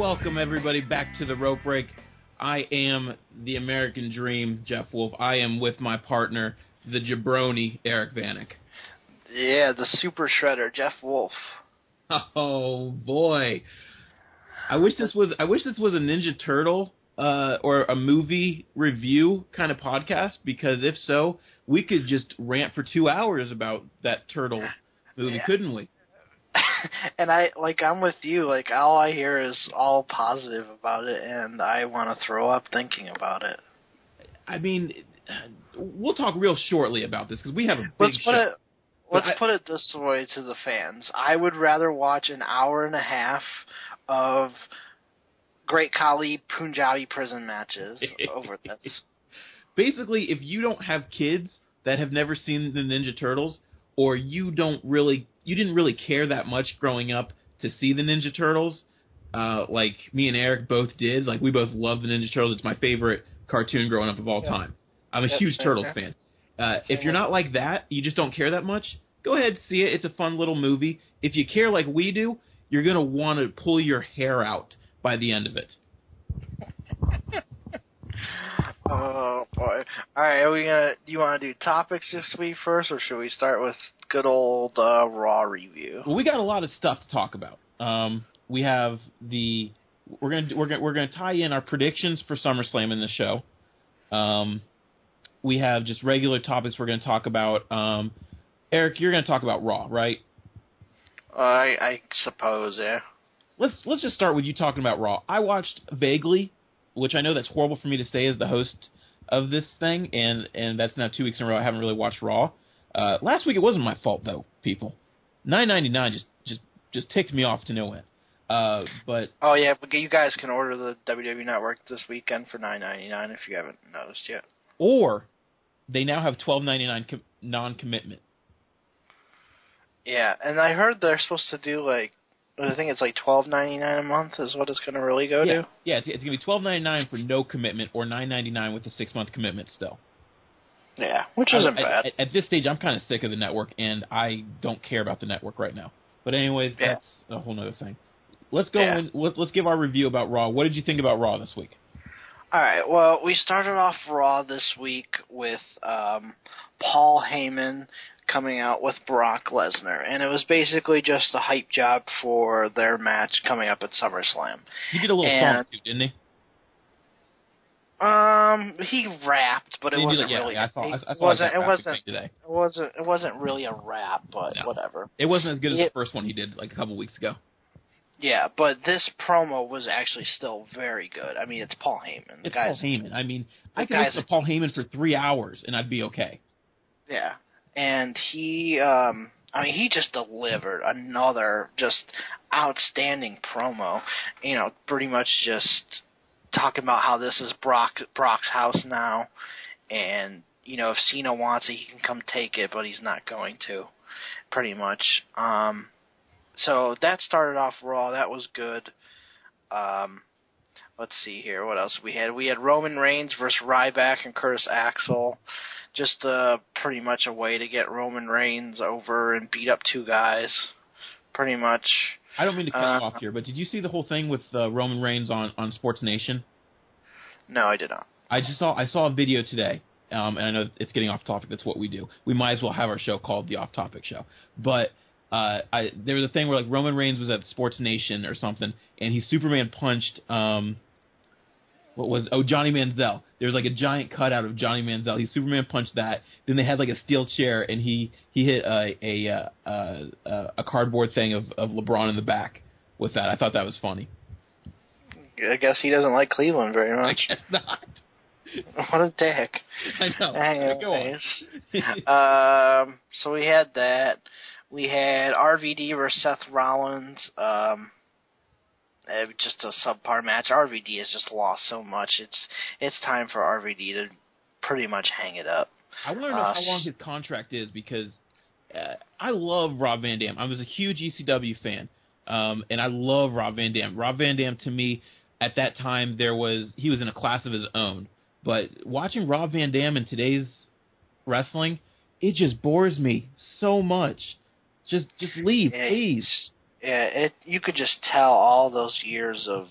Welcome, everybody, back to the Rope Break. I am the American Dream, Jeff Wolf. I am with my partner, the jabroni, Eric Vanek. Yeah, the super shredder, Jeff Wolf. Oh, boy. I wish this was a Ninja Turtle or a movie review kind of podcast, because if so, we could just rant for 2 hours about that turtle movie, couldn't we? And I'm with you. Like, all I hear is all positive about it, and I want to throw up thinking about it. I mean, we'll talk real shortly about this, because we have a big show. Let's put it this way to the fans. I would rather watch an hour and a half of Great Khali Punjabi prison matches over this. Basically, if you don't have kids that have never seen the Ninja Turtles, or you didn't really care that much growing up to see the Ninja Turtles, like me and Eric both did. Like, we both love the Ninja Turtles. It's my favorite cartoon growing up of all time. I'm a huge Turtles fan. If you're not like that, you just don't care that much, go ahead and see it. It's a fun little movie. If you care like we do, you're going to want to pull your hair out by the end of it. Oh, boy. All right, do you want to do topics this week first, or should we start with good old Raw review? Well, we got a lot of stuff to talk about. We have we're gonna tie in our predictions for SummerSlam in the show. We have just regular topics we're going to talk about. Eric, you're going to talk about Raw, right? I suppose, yeah. Let's just start with you talking about Raw. I watched vaguely, which I know that's horrible for me to say as the host of this thing, and that's now 2 weeks in a row I haven't really watched Raw. Last week it wasn't my fault, though, people. $9.99 just ticked me off to no end. But oh yeah, but you guys can order the WWE Network this weekend for $9.99 if you haven't noticed yet. Or they now have $12.99 non-commitment. Yeah, and I heard they're supposed to do I think it's $12.99 a month is what it's going to really go to. Yeah, it's going to be $12.99 for no commitment, or $9.99 with a 6-month commitment still. Yeah, which isn't bad. At this stage, I'm kind of sick of the network, and I don't care about the network right now. But anyways, that's a whole other thing. Let's go in. Let's give our review about Raw. What did you think about Raw this week? All right, well, we started off Raw this week with Paul Heyman coming out with Brock Lesnar, and it was basically just a hype job for their match coming up at SummerSlam. He did a little song too, didn't he? He rapped, but it wasn't really. I saw today. It wasn't really a rap, but whatever. It wasn't as good as the first one he did a couple weeks ago. Yeah, but this promo was actually still very good. I mean, it's Paul Heyman. It's Paul Heyman. I mean, I could listen to Paul Heyman for 3 hours, and I'd be okay. Yeah, and he just delivered another just outstanding promo. You know, pretty much just talking about how this is Brock's house now, and, you know, if Cena wants it, he can come take it, but he's not going to, pretty much. So that started off Raw. That was good. Let's see here. What else we had? We had Roman Reigns versus Ryback and Curtis Axel. Just pretty much a way to get Roman Reigns over and beat up two guys. Pretty much. I don't mean to cut you off here, but did you see the whole thing with Roman Reigns on Sports Nation? No, I did not. I saw a video today, and I know it's getting off topic. That's what we do. We might as well have our show called the Off Topic Show. But there was a thing where Roman Reigns was at Sports Nation or something, and he Superman punched Johnny Manziel. There was a giant cutout of Johnny Manziel. He Superman punched that. Then they had a steel chair, and he hit a cardboard thing of LeBron in the back with that. I thought that was funny. I guess he doesn't like Cleveland very much. I guess not. What a dick. I know. Anyways, go on. So we had that. We had RVD versus Seth Rollins. Just a subpar match. RVD has just lost so much. It's time for RVD to pretty much hang it up. I want to know how long his contract is, because I love Rob Van Dam. I was a huge ECW fan, and I love Rob Van Dam. Rob Van Dam, to me, at that time, he was in a class of his own. But watching Rob Van Dam in today's wrestling, it just bores me so much. Just leave, please. Yeah, you could just tell all those years of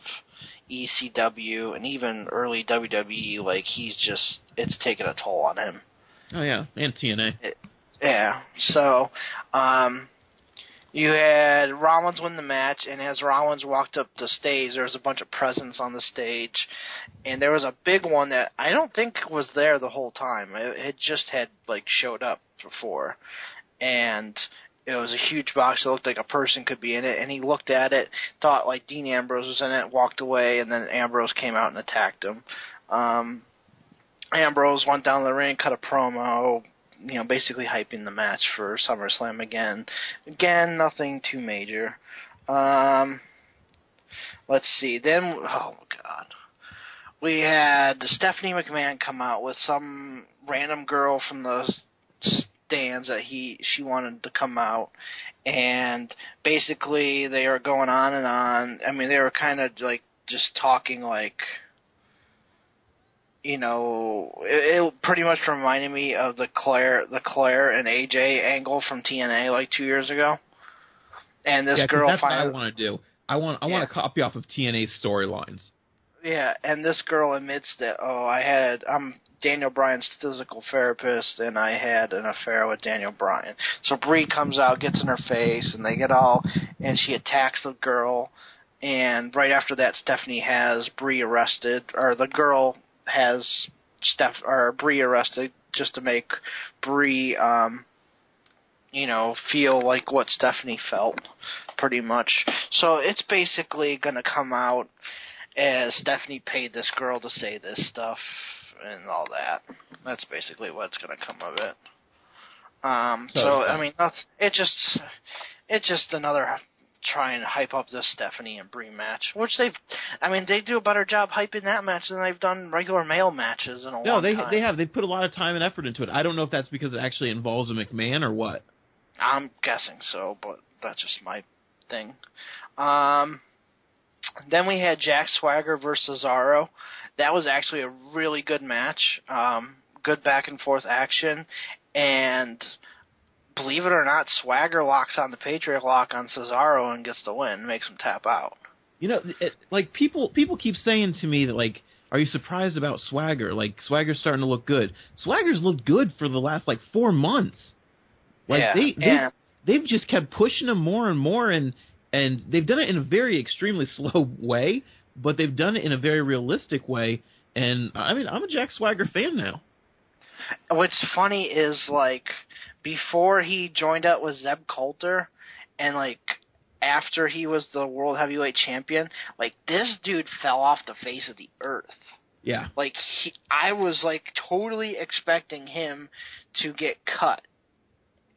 ECW and even early WWE, like it's taken a toll on him. Oh yeah, and TNA. Yeah. So, you had Rollins win the match, and as Rollins walked up the stage, there was a bunch of presents on the stage, and there was a big one that I don't think was there the whole time. It just had showed up before, and it was a huge box that looked like a person could be in it, and he looked at it, thought Dean Ambrose was in it, walked away, and then Ambrose came out and attacked him. Ambrose went down the ring, cut a promo, basically hyping the match for SummerSlam again. Again, nothing too major. Let's see. Then, oh, God. We had Stephanie McMahon come out with some random girl from the stands that she wanted to come out. And basically, they were going on and on. I mean, they were kind of, just talking it pretty much reminded me of the Claire and AJ angle from TNA 2 years ago. And this girl that's what I want to do. I want to copy off of TNA's storylines. Yeah, and this girl admits that I'm Daniel Bryan's physical therapist, and I had an affair with Daniel Bryan. So Brie comes out, gets in her face, and and she attacks the girl. And right after that, Stephanie has Brie arrested, or the girl has Brie arrested just to make Brie, feel like what Stephanie felt, pretty much. So it's basically going to come out as Stephanie paid this girl to say this stuff and all that. That's basically what's going to come of it. I mean, it's just another try and hype up this Stephanie and Brie match, which they do a better job hyping that match than they've done regular male matches in a long time. No, they have. They put a lot of time and effort into it. I don't know if that's because it actually involves a McMahon or what. I'm guessing so, but that's just my thing. Then we had Jack Swagger versus Cesaro. That was actually a really good match. Good back and forth action, and believe it or not, Swagger locks on the Patriot Lock on Cesaro and gets the win, makes him tap out. People keep saying to me that, are you surprised about Swagger? Swagger's starting to look good. Swagger's looked good for the last, 4 months. They've just kept pushing him more and more, and they've done it in a very extremely slow way, but they've done it in a very realistic way, and, I'm a Jack Swagger fan now. What's funny is, before he joined up with Zeb Coulter, and, after he was the World Heavyweight Champion, this dude fell off the face of the earth. Yeah. I was, totally expecting him to get cut.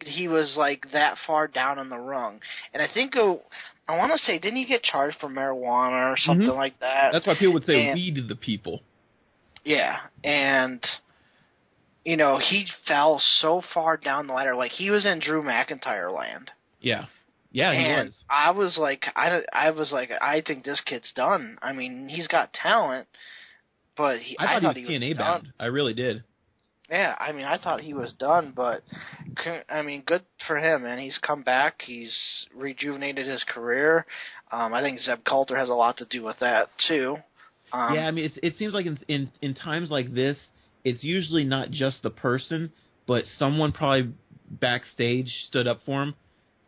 He was, that far down in the rung. And I think, I want to say, didn't he get charged for marijuana or something like that? That's why people would say weed the people. Yeah, and he fell so far down the ladder. He was in Drew McIntyre land. Yeah. Yeah, he was. I was I think this kid's done. I mean, he's got talent, but I thought he was TNA bound. I really did. Yeah, I thought he was done, but good for him, man. He's come back. He's rejuvenated his career. I think Zeb Coulter has a lot to do with that too. It seems like in times like this, it's usually not just the person, but someone probably backstage stood up for him.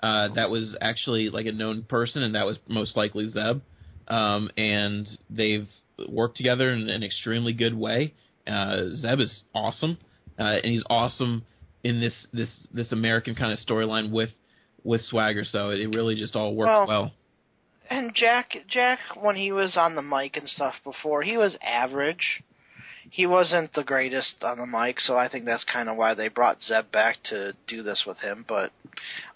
That was actually a known person, and that was most likely Zeb. And they've worked together in an extremely good way. Zeb is awesome, and he's awesome in this American kind of storyline with Swagger. So it really just all worked well. And Jack, when he was on the mic and stuff before, he was average. He wasn't the greatest on the mic, so I think that's kind of why they brought Zeb back to do this with him. But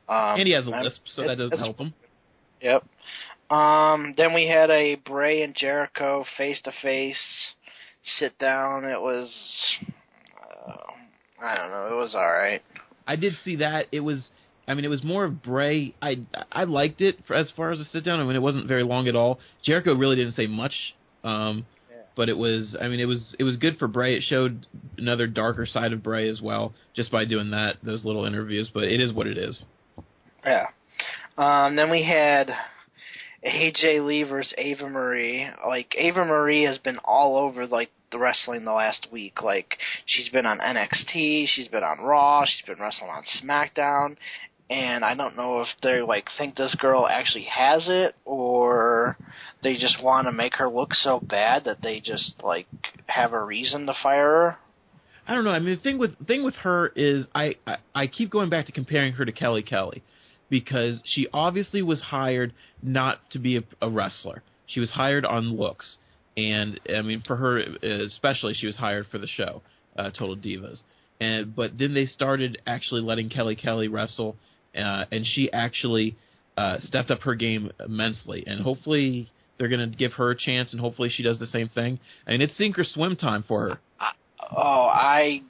and he has a lisp, so that doesn't help him. Yep. Then we had a Bray and Jericho face-to-face sit down. It was, I don't know, it was all right. I did see that. It was more of Bray. I liked it as far as a sit down. It wasn't very long at all. Jericho really didn't say much. But it was, it was good for Bray. It showed another darker side of Bray as well, just by doing those little interviews. But it is what it is. Yeah. Then we had AJ Lee versus Ava Marie. Like, Ava Marie has been all over, like, the wrestling the last week. Like, she's been on NXT, she's been on Raw, she's been wrestling on SmackDown, and I don't know if they, like, think this girl actually has it, or they just want to make her look so bad that they just, like, have a reason to fire her. I don't know. I mean, the thing with her is I keep going back to comparing her to Kelly Kelly, because she obviously was hired not to be a wrestler. She was hired on looks. And, I mean, for her especially, she was hired for the show, Total Divas. But then they started actually letting Kelly Kelly wrestle, and she actually stepped up her game immensely. And hopefully they're going to give her a chance, and hopefully she does the same thing. I mean, it's sink or swim time for her. I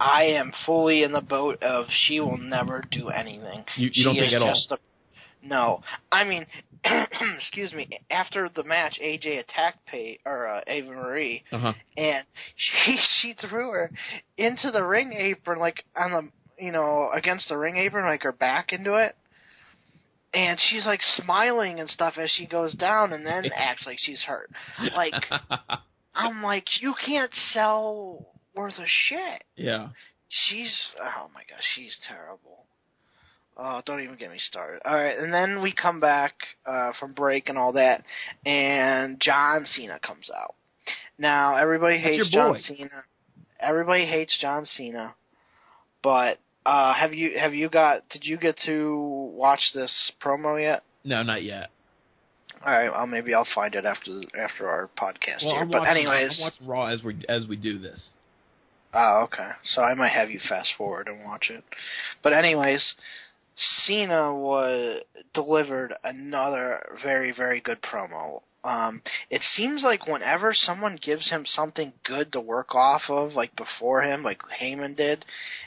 am fully in the boat of she will never do anything. You don't think at all? No. I mean, excuse me, after the match, AJ attacked Ava Marie, and she threw her into the ring apron, like, on the, against the ring apron, like, her back into it. And she's, like, smiling and stuff as she goes down, and then acts like she's hurt. Like, I'm like, you can't sell worth of shit. Yeah. Oh my gosh, she's terrible. Oh, don't even get me started. All right, and then we come back from break and all that, and John Cena comes out. Now, everybody hates John Cena. Everybody hates John Cena. But did you get to watch this promo yet? No, not yet. All right, well, maybe I'll find it after our podcast here. I'm watching Raw as we do this. Oh, okay. So I might have you fast forward and watch it. But anyways, Cena delivered another very, very good promo. It seems like whenever someone gives him something good to work off of, like before him, like Heyman did,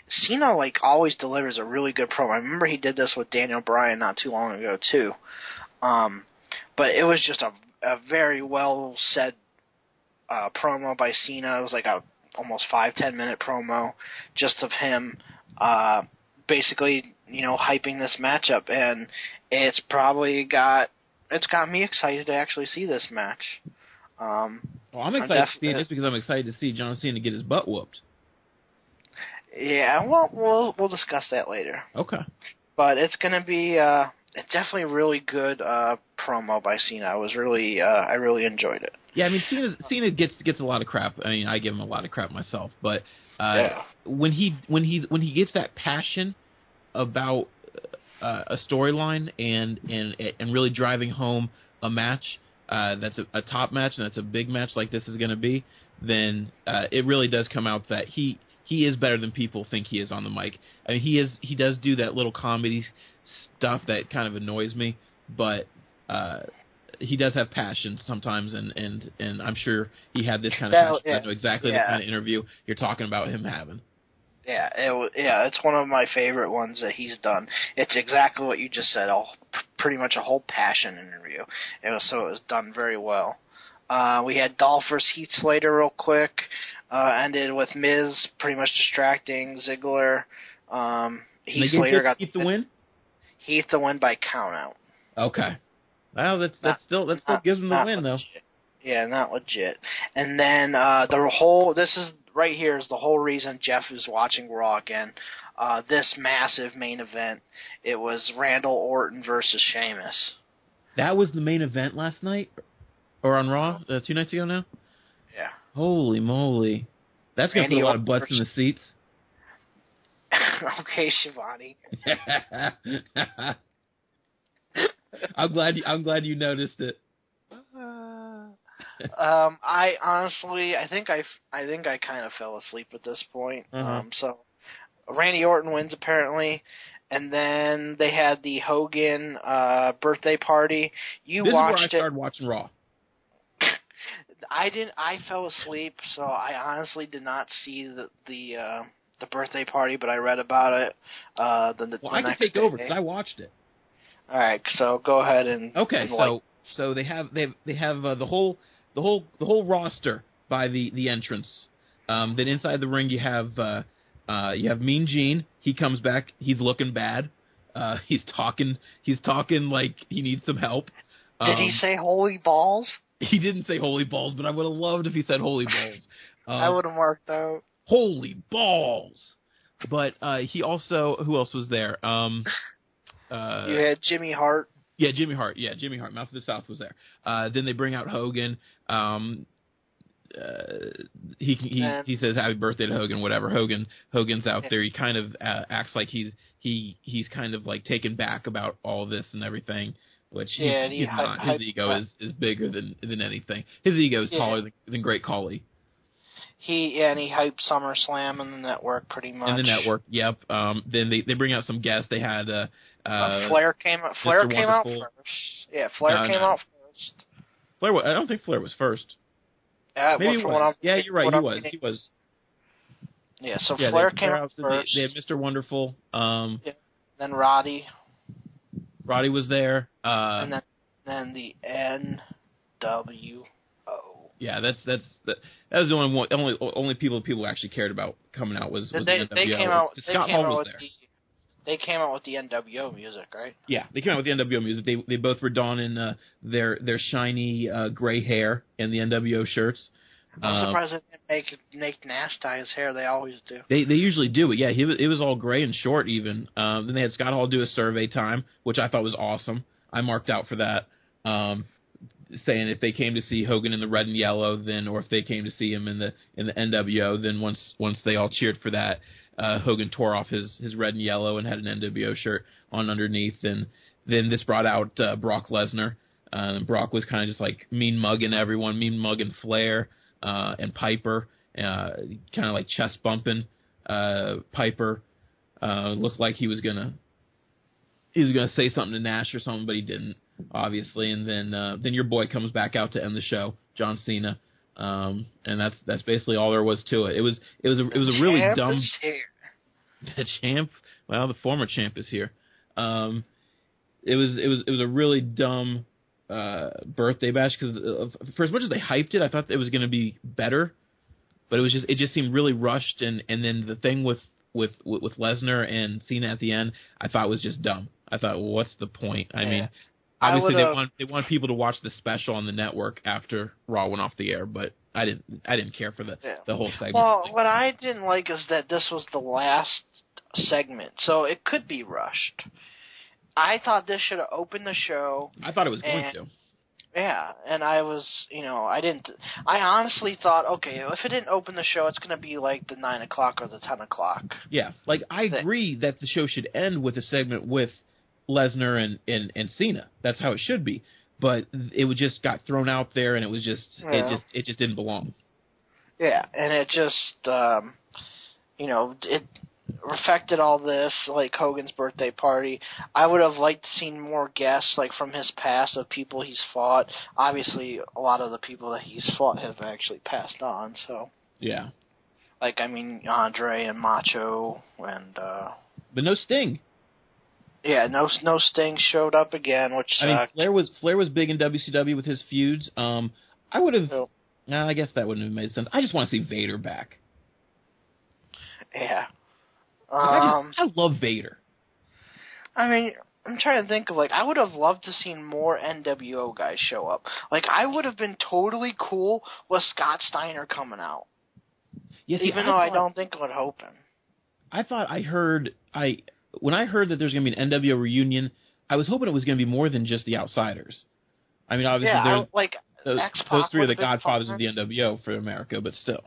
Cena, like, always delivers a really good promo. I remember he did this with Daniel Bryan not too long ago, too. But it was just a very well said promo by Cena. It was like a almost 5-10 minute promo just of him basically, hyping this matchup, and it's got me excited to actually see this match. I'm excited to see it just because I'm excited to see John Cena get his butt whooped. Yeah, well, we'll discuss that later. Okay. But it's going to be it's definitely a really good promo by Cena. I really enjoyed it. Yeah, I mean, Cena gets a lot of crap. I mean, I give him a lot of crap myself, but when he gets that passion about a storyline and really driving home a match that's a top match and that's a big match like this is going to be, then it really does come out that he is better than people think he is on the mic. I mean, he does do that little comedy stuff that kind of annoys me, but he does have passion sometimes, and I'm sure he had this kind of passion. Yeah. I know exactly the kind of interview you're talking about him having. Yeah, it's one of my favorite ones that he's done. It's exactly what you just said, pretty much a whole passion interview. It was done very well. We had Dolph versus Heath Slater real quick. Ended with Miz pretty much distracting Ziggler. Heath Slater got Heath the win. Heath the win by countout. Okay. Well, that still gives him the win though. Yeah, not legit. And then this is right here is the whole reason Jeff is watching Raw again. This massive main event. It was Randall Orton versus Sheamus. That was the main event last night, or on Raw 2 nights ago now. Yeah. Holy moly, that's gonna put a lot of butts in the seats. Okay, Shivani. I'm glad you noticed it. I honestly, I think I kind of fell asleep at this point. So Randy Orton wins apparently, and then they had the Hogan birthday party. This is where I started watching Raw. I didn't. I fell asleep, so I honestly did not see the birthday party, but I read about it. I can take over because I watched it. All right, so go ahead and okay. So they have the whole roster by the entrance. Then inside the ring you have Mean Gene. He comes back. He's looking bad. He's talking like he needs some help. Did he say holy balls? He didn't say holy balls, but I would have loved if he said holy balls. I would have marked out. Holy balls! But he also, who else was there? You had Jimmy Hart. Yeah, Jimmy Hart. Mouth of the South was there. Then they bring out Hogan. He says happy birthday to Hogan, whatever. Hogan's out there. He kind of acts like he's kind of like taken back about all this and everything, which he's not. His ego is bigger than anything. His ego is taller than Great Khali. He hyped SummerSlam in the network pretty much. In the network, yep. Then they bring out some guests. They had Flair came out. Flair came out first. Yeah, Flair came out first. I don't think Flair was first. Maybe he was. Yeah, you're right. He was. Yeah, so Flair came out first. They had Mr. Wonderful. Then Roddy. Roddy was there. And then the NWO. Yeah, that was the only people actually cared about coming out was the NWO. They came out. Scott Hall was there. They came out with the NWO music, right? Yeah, they came out with the NWO music. They both were donning their shiny gray hair and the NWO shirts. I'm surprised they didn't make Nash dye his hair. They always do. They usually do it. Yeah, it was all gray and short even. Then they had Scott Hall do a survey time, which I thought was awesome. I marked out for that. Saying if they came to see Hogan in the red and yellow, or if they came to see him in the NWO, then once they all cheered for that, Hogan tore off his red and yellow and had an NWO shirt on underneath. And then this brought out Brock Lesnar. Brock was kind of just like mean mugging everyone, mean mugging Flair and Piper, kind of like chest bumping Piper. Looked like he was gonna say something to Nash or something, but he didn't, obviously. And then your boy comes back out to end the show, John Cena. And that's basically all there was to it. It was a really dumb. The champ. Well, the former champ is here. It was a really dumb birthday bash because for as much as they hyped it, I thought it was going to be better, but it just seemed really rushed. And then the thing with Lesnar and Cena at the end, I thought was just dumb. I thought, well, what's the point? I mean, obviously they want people to watch the special on the network after Raw went off the air, but I didn't care for the whole segment. Well, what I didn't like is that this was the last segment, so it could be rushed. I thought this should have opened the show. I thought it was going to. Yeah, and I honestly thought, okay, if it didn't open the show, it's going to be like the 9 o'clock or the 10 o'clock. Yeah, like I agree that the show should end with a segment with Lesnar and Cena. That's how it should be. But it just got thrown out there, and it was just it just didn't belong. Yeah, and it just it affected all this, like Hogan's birthday party. I would have liked to seen more guests, like from his past, of people he's fought. Obviously, a lot of the people that he's fought have actually passed on. So yeah, like Andre and Macho and but no Sting. Yeah, no Sting showed up again, which sucked. Flair was big in WCW with his feuds. I would have. I guess that wouldn't have made sense. I just want to see Vader back. Yeah. I love Vader. I mean, I'm trying to think of, I would have loved to seen more NWO guys show up. I would have been totally cool with Scott Steiner coming out. Yes, even though I don't think it would open. When I heard that there's going to be an NWO reunion, I was hoping it was going to be more than just the Outsiders. I mean, obviously, those three are the godfathers of the NWO for America, but still.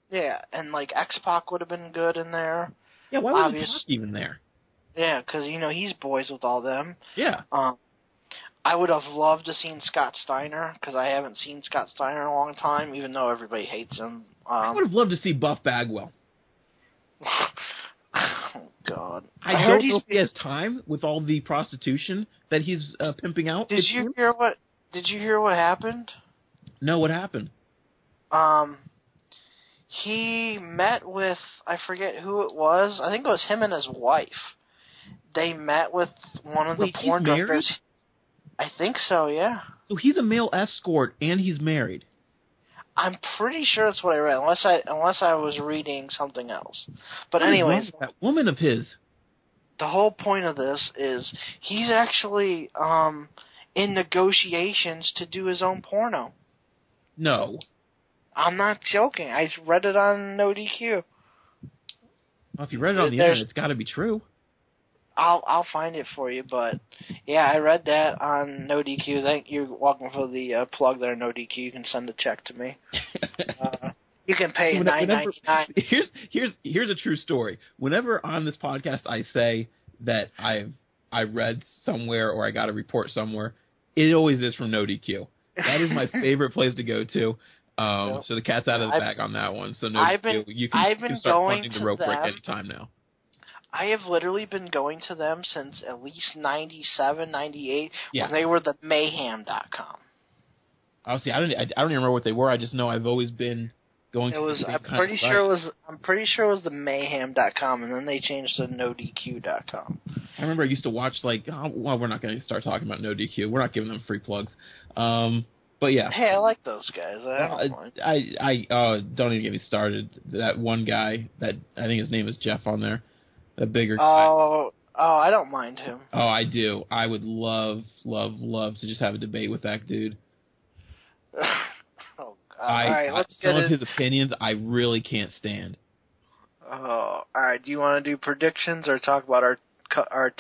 Yeah, and X-Pac would have been good in there. Yeah, why wasn't Pac even there? Yeah, because he's boys with all them. Yeah. I would have loved to seen Scott Steiner, because I haven't seen Scott Steiner in a long time, even though everybody hates him. I would have loved to see Buff Bagwell. Oh, God. I don't know if he has time with all the prostitution that he's pimping out. Did you hear what happened? No, what happened? He met with, I forget who it was. I think it was him and his wife. They met with one of the porn directors. I think so, yeah. So he's a male escort and he's married. I'm pretty sure that's what I read, unless I was reading something else. But anyways, that woman of his. The whole point of this is he's actually in negotiations to do his own porno. No. I'm not joking. I read it on No DQ. Well, if you read it on the internet, it's got to be true. I'll find it for you, but yeah, I read that on No DQ. Thank you. Welcome for the plug there, No DQ. You can send a check to me. You can pay $9.99. Here's a true story. Whenever on this podcast I say that I read somewhere or I got a report somewhere, it always is from No DQ. That is my favorite place to go to. So the cat's out of the bag on that one. So No DQ, you can start funding the rope break anytime now. I have literally been going to them since at least 97, 98, when they were the mayhem.com. Oh, see, I don't even remember what they were. I just know I've always been going to the I'm pretty sure it was the mayhem.com, and then they changed to nodq.com. I remember I used to watch, we're not going to start talking about No DQ. We're not giving them free plugs. But yeah. Hey, I like those guys. I don't even get me started. That one guy, that I think his name is Jeff on there. That bigger guy. Oh, I don't mind him. Oh, I do. I would love to just have a debate with that dude. Oh, God. All right, let's get some of his opinions I really can't stand. Oh, all right. Do you want to do predictions or talk about our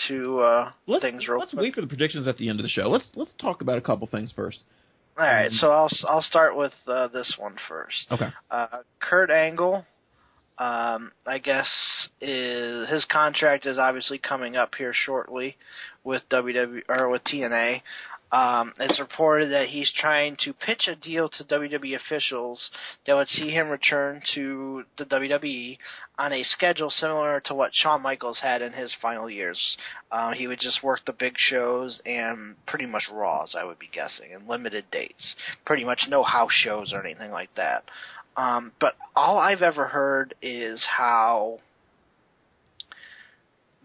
two things real quick? Let's wait for the predictions at the end of the show. Let's talk about a couple things first. All right, so I'll start with this one first. Okay. Kurt Angle, I guess his contract is obviously coming up here shortly with WWE or with TNA. It's reported that he's trying to pitch a deal to WWE officials that would see him return to the WWE on a schedule similar to what Shawn Michaels had in his final years. He would just work the big shows and pretty much Raws, I would be guessing, and limited dates. Pretty much no house shows or anything like that. But all I've ever heard is how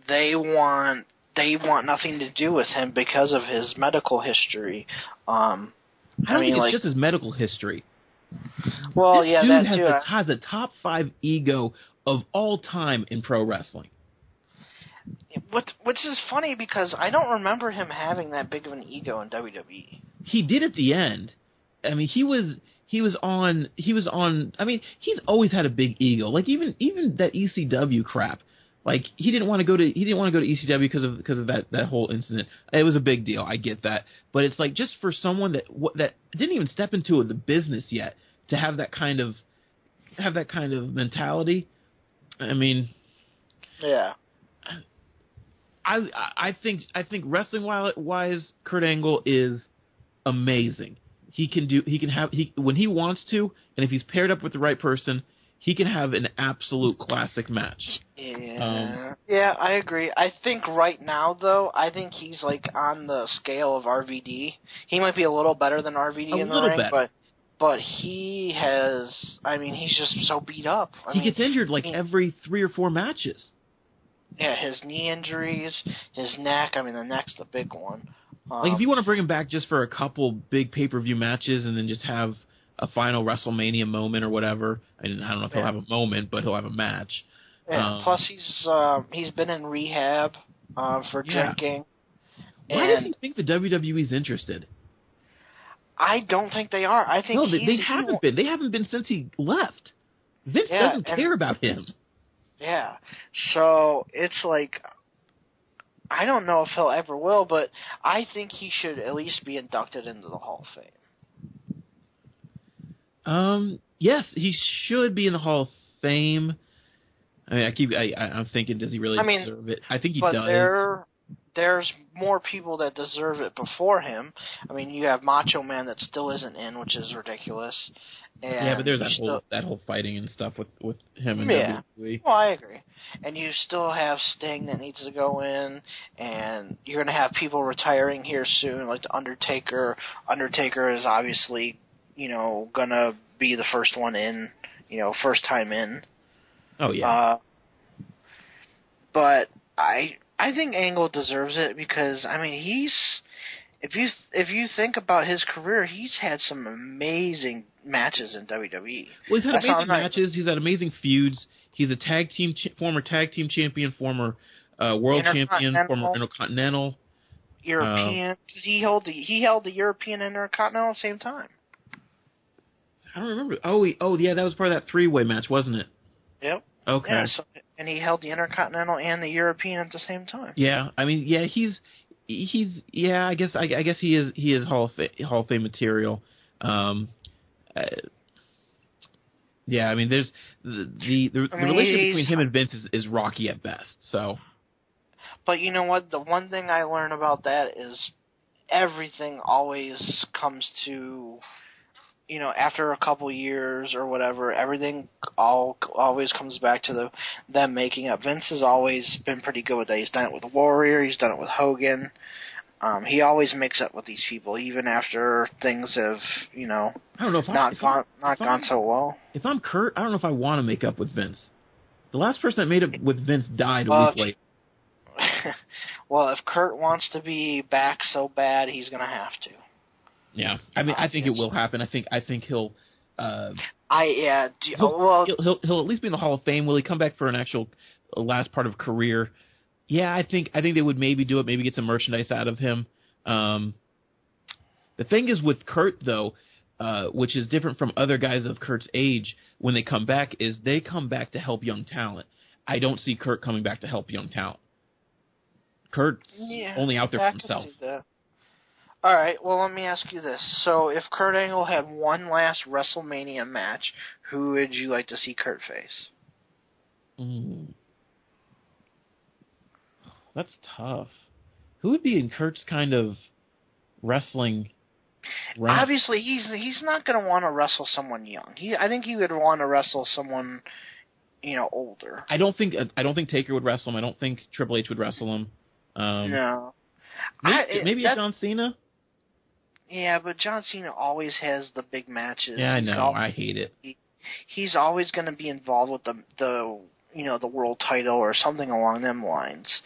they want nothing to do with him because of his medical history. I don't think it's just his medical history. Well, this dude has a top 5 ego of all time in pro wrestling. Which is funny because I don't remember him having that big of an ego in WWE. He did at the end. I mean, he was on. I mean, he's always had a big ego. Like even that ECW crap. Like he didn't want to go to ECW because of that whole incident. It was a big deal. I get that, but it's like just for someone that didn't even step into the business yet to have that kind of mentality. I mean, yeah. I think wrestling wise, Kurt Angle is amazing. When he wants to, and if he's paired up with the right person, he can have an absolute classic match. Yeah, I agree. I think right now, though, I think he's like on the scale of RVD. He might be a little better than RVD in the ring, but he has. I mean, he's just so beat up. He gets injured every 3 or 4 matches. Yeah, his knee injuries, his neck. I mean, the neck's the big one. If you want to bring him back just for a couple big pay-per-view matches and then just have a final WrestleMania moment or whatever, I don't know if he'll have a moment, but he'll have a match. Yeah, plus he's been in rehab for drinking. Why does he think the WWE's interested? I don't think they are. I think they haven't been. They haven't been since he left. Vince doesn't care about him. Yeah, so it's like I don't know if he'll ever will, but I think he should at least be inducted into the Hall of Fame. Yes, he should be in the Hall of Fame. I mean, I'm thinking, does he really deserve it? I think he does. There's more people that deserve it before him. I mean, you have Macho Man that still isn't in, which is ridiculous. And but there's that whole fighting and stuff with him and WWE. Well, I agree. And you still have Sting that needs to go in, and you're going to have people retiring here soon, like the Undertaker. Undertaker is obviously, going to be the first one in, first time in. Oh, yeah. But I think Angle deserves it because, I mean, if you think about his career, he's had some amazing matches in WWE. Well, he's had amazing matches. He's had amazing feuds. He's a former tag team champion, former world champion, former Intercontinental. European. He held the European and Intercontinental at the same time. I don't remember. Oh, yeah, that was part of that three-way match, wasn't it? Yep. Okay. Yeah, and he held the Intercontinental and the European at the same time. Yeah, I mean, yeah, he's yeah. I guess he is Hall of Fame material. Yeah, I mean, there's the relationship between him and Vince is rocky at best. So. But you know what? The one thing I learned about that is everything always comes to, after a couple years or whatever, everything always comes back to them making up. Vince has always been pretty good with that. He's done it with Warrior. He's done it with Hogan. He always makes up with these people, even after things have, I don't know if not gone so well. If I'm Kurt, I don't know if I want to make up with Vince. The last person that made up with Vince died a week later. Well, if Kurt wants to be back so bad, he's going to have to. Yeah, I mean, I think it will happen. I think he'll. He'll at least be in the Hall of Fame. Will he come back for an actual last part of career? Yeah, I think they would maybe do it. Maybe get some merchandise out of him. The thing is with Kurt though, which is different from other guys of Kurt's age, when they come back, is they come back to help young talent. I don't see Kurt coming back to help young talent. Kurt's only out there for himself. All right, well, let me ask you this. So if Kurt Angle had one last WrestleMania match, who would you like to see Kurt face? That's tough. Who would be in Kurt's kind of wrestling rank? Obviously, he's not going to want to wrestle someone young. I think he would want to wrestle someone, older. I don't think Taker would wrestle him. I don't think Triple H would wrestle him. No. Maybe John Cena? Yeah, but John Cena always has the big matches. Yeah, I know. I hate it. He's always going to be involved with the world title or something along them lines.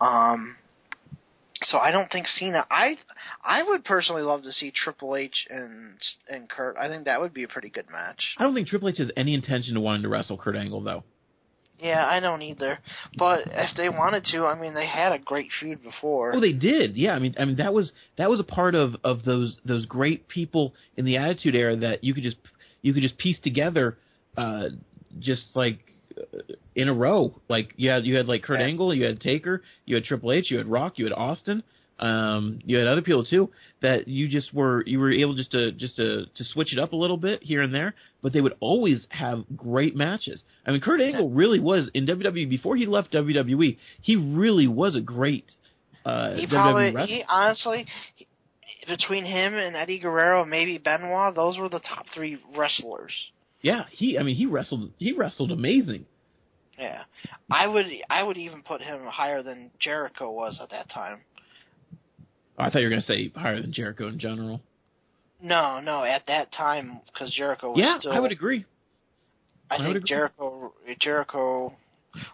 So I don't think Cena. I would personally love to see Triple H and Kurt. I think that would be a pretty good match. I don't think Triple H has any intention of wanting to wrestle Kurt Angle, though. Yeah, I don't either. But if they wanted to, I mean, they had a great feud before. Oh, they did. Yeah, I mean that was a part of those great people in the Attitude Era that you could just piece together, just like in a row. Like you had like Kurt Angle, you had Taker, you had Triple H, you had Rock, you had Austin. You had other people too that you were able just to switch it up a little bit here and there, but they would always have great matches. I mean, Kurt Angle really was in WWE before he left WWE. He really was a great WWE wrestler. He honestly, between him and Eddie Guerrero, maybe Benoit, those were the top three wrestlers. Yeah, he wrestled amazing. Yeah, I would even put him higher than Jericho was at that time. Oh, I thought you were going to say higher than Jericho in general. No, at that time, because Jericho was still... I would agree. I think Jericho...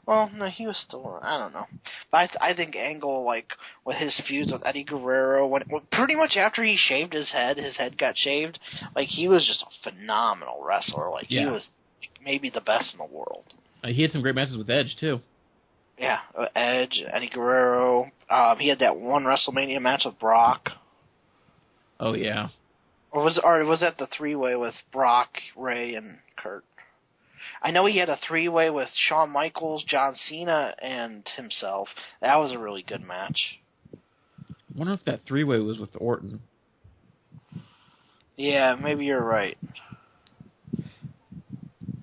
Well, no, he was still... I don't know. But I think Angle, like, with his feuds with Eddie Guerrero, pretty much after he shaved his head got shaved, like, he was just a phenomenal wrestler. Like, he was maybe the best in the world. He had some great matches with Edge, too. Yeah, Edge, Eddie Guerrero. He had that one WrestleMania match with Brock. Oh yeah. Or was that the three-way with Brock, Ray, and Kurt? I know he had a three-way with Shawn Michaels, John Cena, and himself. That was a really good match. I wonder if that three-way was with Orton. Yeah, maybe you're right.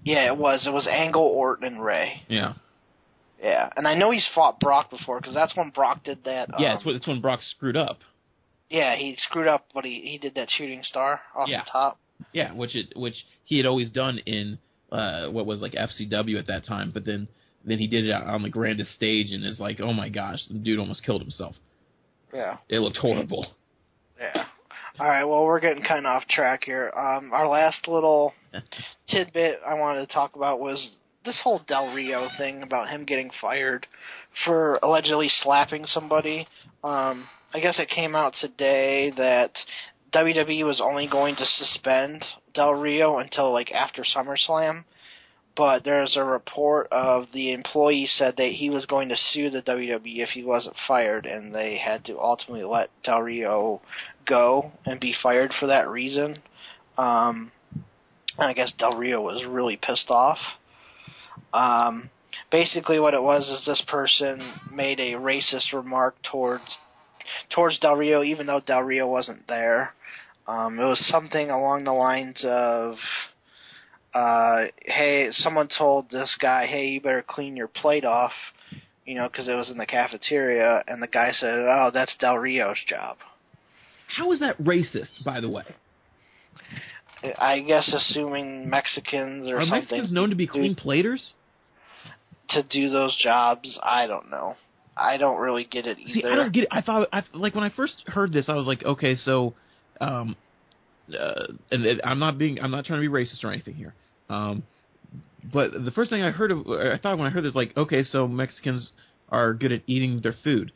Yeah, it was. It was Angle, Orton, and Ray. Yeah. Yeah, and I know he's fought Brock before, because that's when Brock did that. Yeah, it's when Brock screwed up. Yeah, he screwed up, but he did that shooting star off the top. Yeah, which he had always done in what was like FCW at that time, but then he did it on the grandest stage, and is like, oh my gosh, the dude almost killed himself. Yeah. It looked horrible. Yeah. All right, well, we're getting kind of off track here. Our last little tidbit I wanted to talk about was this whole Del Rio thing about him getting fired for allegedly slapping somebody. I guess it came out today that WWE was only going to suspend Del Rio until like after SummerSlam, but there's a report of the employee said that he was going to sue the WWE if he wasn't fired, and they had to ultimately let Del Rio go and be fired for that reason. And I guess Del Rio was really pissed off. Basically what it was is this person made a racist remark towards Del Rio, even though Del Rio wasn't there. It was something along the lines of, hey, someone told this guy, hey, you better clean your plate off, because it was in the cafeteria, and the guy said, oh, that's Del Rio's job. How is that racist, by the way? I guess assuming Mexicans or Are something. Are Mexicans known to be clean platers? To do those jobs, I don't know. I don't really get it either. See, I don't get it. I thought, when I first heard this, I was like, okay, so, and I'm not trying to be racist or anything here. But the first thing I thought when I heard this, like, okay, so Mexicans are good at eating their food.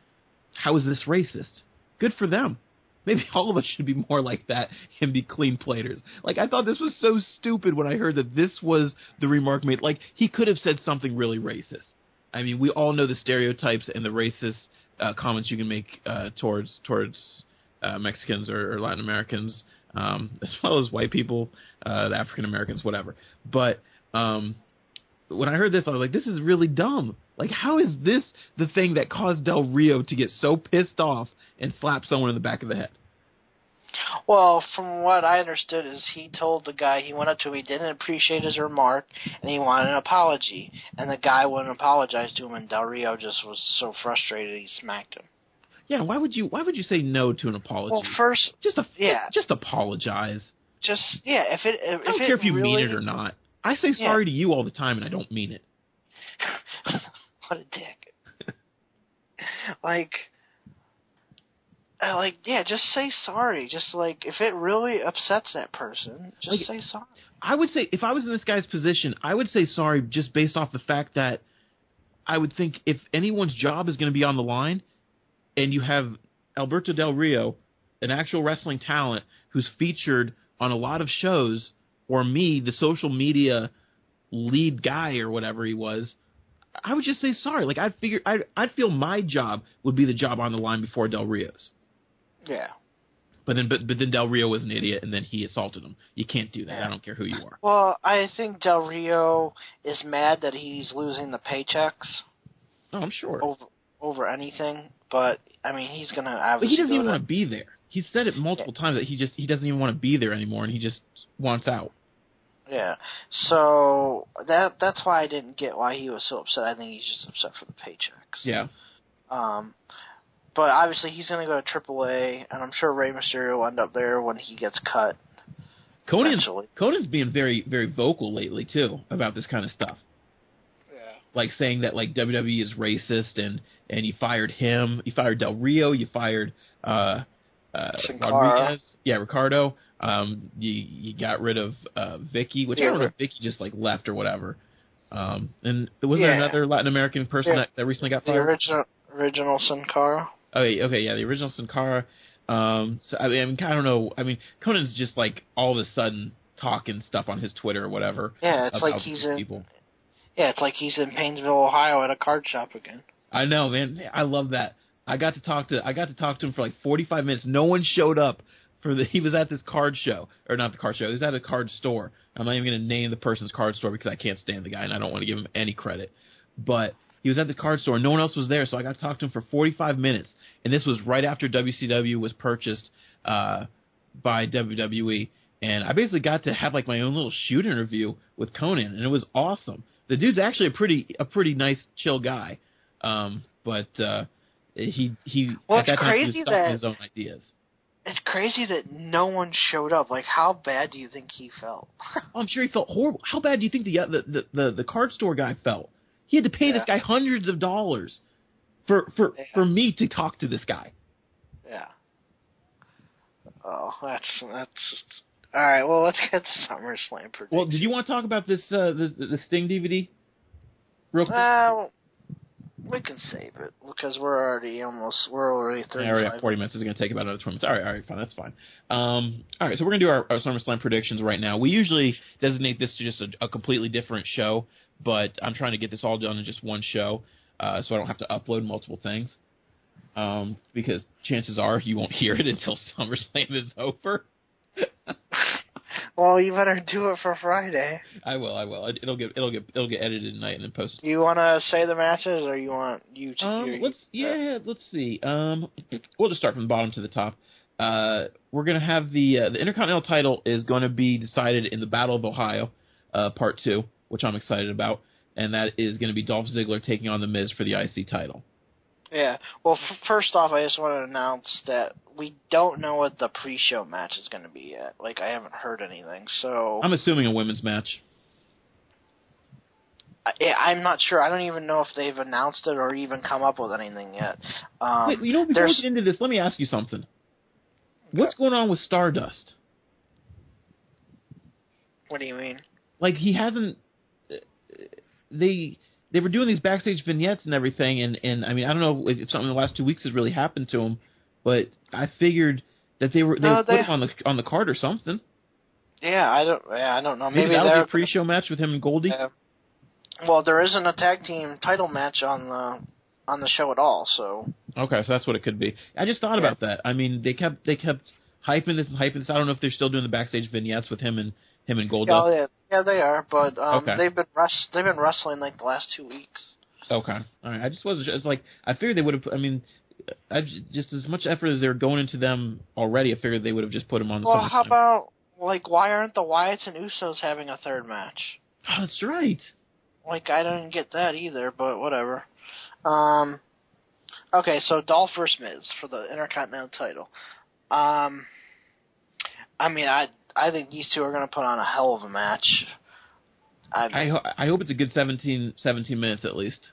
How is this racist? Good for them. Maybe all of us should be more like that and be clean platers. Like, I thought this was so stupid when I heard that this was the remark made. Like, he could have said something really racist. I mean, we all know the stereotypes and the racist comments you can make towards Mexicans or Latin Americans, as well as white people, the African Americans, whatever. But when I heard this, I was like, this is really dumb. Like, how is this the thing that caused Del Rio to get so pissed off and slap someone in the back of the head? Well, from what I understood is he told the guy he went up to him, he didn't appreciate his remark, and he wanted an apology. And the guy wouldn't apologize to him, and Del Rio just was so frustrated he smacked him. Yeah, why would you say no to an apology? Well, first, just apologize. If I don't care if you mean it or not. I say sorry to you all the time, and I don't mean it. What a dick. just say sorry. Just, if it really upsets that person, just say sorry. I would say, if I was in this guy's position, I would say sorry just based off the fact that I would think if anyone's job is going to be on the line, and you have Alberto Del Rio, an actual wrestling talent who's featured on a lot of shows, or me, the social media lead guy or whatever he was, I would just say sorry. Like, I'd feel my job would be the job on the line before Del Rio's. Yeah. But then Del Rio was an idiot, and then he assaulted him. You can't do that. Yeah. I don't care who you are. Well, I think Del Rio is mad that he's losing the paychecks. Oh, I'm sure. Over anything, but I mean, he's gonna obviously. But he doesn't even want to be there. He's said it multiple times that he doesn't even want to be there anymore, and he just wants out. Yeah, so that's why I didn't get why he was so upset. I think he's just upset for the paychecks. Yeah. But obviously he's going to go to AAA, and I'm sure Rey Mysterio will end up there when he gets cut. Conan's being very, very vocal lately too about this kind of stuff. Yeah. Like saying that WWE is racist, and you fired him, you fired Del Rio, you fired Rodriguez, Ricardo. You got rid of Vicky, which I don't know if Vicky just left or whatever. And wasn't there another Latin American person that recently got fired? The original Sin Cara. Oh, okay, the original Sin Cara. So I mean, I don't know. I mean, Conan's just all of a sudden talking stuff on his Twitter or whatever. Yeah, it's like he's in people. Yeah, it's like he's in Painesville, Ohio, at a card shop again. I know, man. I love that. I got to talk to him for 45 minutes. No one showed up he was at this card show, or not the card show. He was at a card store. I'm not even going to name the person's card store because I can't stand the guy and I don't want to give him any credit. But he was at the card store. No one else was there, so I got to talk to him for 45 minutes. And this was right after WCW was purchased by WWE. And I basically got to have my own little shoot interview with Conan, and it was awesome. The dude's actually a pretty nice, chill guy. But he at that time he was stuck in his own ideas. It's crazy that no one showed up. How bad do you think he felt? I'm sure he felt horrible. How bad do you think the card store guy felt? He had to pay this guy hundreds of dollars for me to talk to this guy. Yeah. Oh, that's all right. Well, let's get to SummerSlam predictions. Well, did you want to talk about this the Sting DVD? Real quick. We can save it because we're already 35. Yeah, already have 40 minutes. It's going to take about another 20 minutes. All right, fine, that's fine. All right, so we're going to do our SummerSlam predictions right now. We usually designate this to just a completely different show, but I'm trying to get this all done in just one show, so I don't have to upload multiple things, because chances are you won't hear it until SummerSlam is over. Well, you better do it for Friday. I will. It'll get edited tonight and then posted. You want to say the matches, or you want you? Let's see. We'll just start from the bottom to the top. We're gonna have the Intercontinental title is going to be decided in the Battle of Ohio, Part 2, which I'm excited about, and that is going to be Dolph Ziggler taking on The Miz for the IC title. Yeah. Well, first off, I just want to announce that we don't know what the pre-show match is going to be yet. Like, I haven't heard anything, so... I'm assuming a women's match. I'm not sure. I don't even know if they've announced it or even come up with anything yet. Wait, before we get into this, let me ask you something. Okay. What's going on with Stardust? What do you mean? Like, he hasn't... They were doing these backstage vignettes and everything, and I mean, I don't know if something in the last 2 weeks has really happened to him, but I figured that they were putting on the card or something. Yeah, I don't know. Maybe that'll be a pre-show match with him and Goldie. Yeah. Well, there isn't a tag team title match on the show at all, so. Okay, so that's what it could be. I just thought about that. I mean, they kept hyping this. I don't know if they're still doing the backstage vignettes with him and Goldust. Yeah, they are, but they've been wrestling like the last 2 weeks. Okay, all right. I just wasn't. It's like I figured they would have. I mean, just as much effort as they were going into them already, I figured they would have just put them on the. Well, how about why aren't the Wyatts and Usos having a third match? Oh, that's right. Like, I didn't get that either, but whatever. Okay, so Dolph vs. Miz for the Intercontinental title. I mean, I think these two are going to put on a hell of a match. I hope it's a good 17 minutes at least.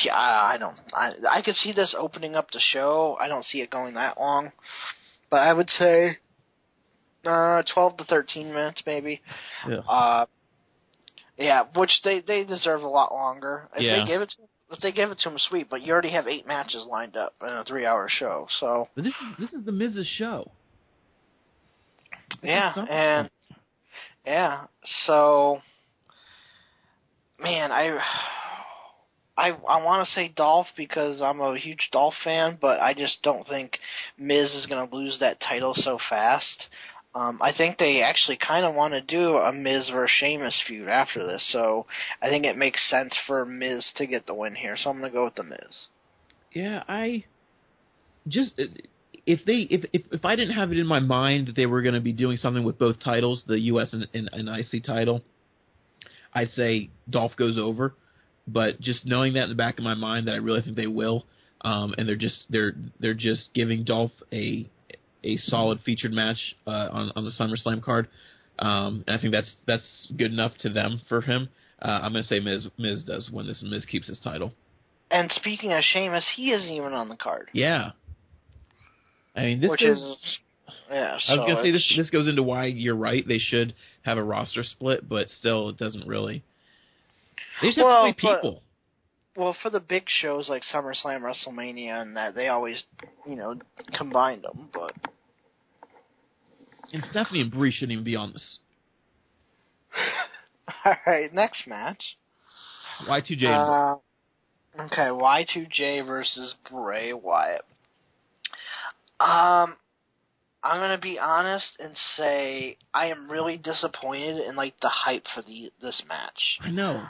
Yeah, I could see this opening up the show. I don't see it going that long. But I would say 12 to 13 minutes maybe. Yeah. Yeah, which they deserve a lot longer. If they give it to them, sweet. But you already have 8 matches lined up in a 3-hour show. So. But this is the Miz's show. Yeah, so, man, I want to say Dolph because I'm a huge Dolph fan, but I just don't think Miz is going to lose that title so fast. I think they actually kind of want to do a Miz versus Sheamus feud after this, so I think it makes sense for Miz to get the win here, so I'm going to go with the Miz. Yeah, If I didn't have it in my mind that they were going to be doing something with both titles, the U.S. and IC title, I'd say Dolph goes over. But just knowing that in the back of my mind that I really think they will, and they're just giving Dolph a solid featured match on the SummerSlam card, and I think that's good enough to them for him. I'm going to say Miz does win this, and Miz keeps his title. And speaking of Sheamus, he isn't even on the card. Yeah. I mean, I was going to say this goes into why you're right. They should have a roster split, but still, it doesn't really. They just have too many people. Well, for the big shows like SummerSlam, WrestleMania, and that, they always, combined them. But and Stephanie and Brie shouldn't even be on this. All right, next match. Y2J. Okay, Y2J versus Bray Wyatt. I'm going to be honest and say I am really disappointed in, the hype for this match. I know.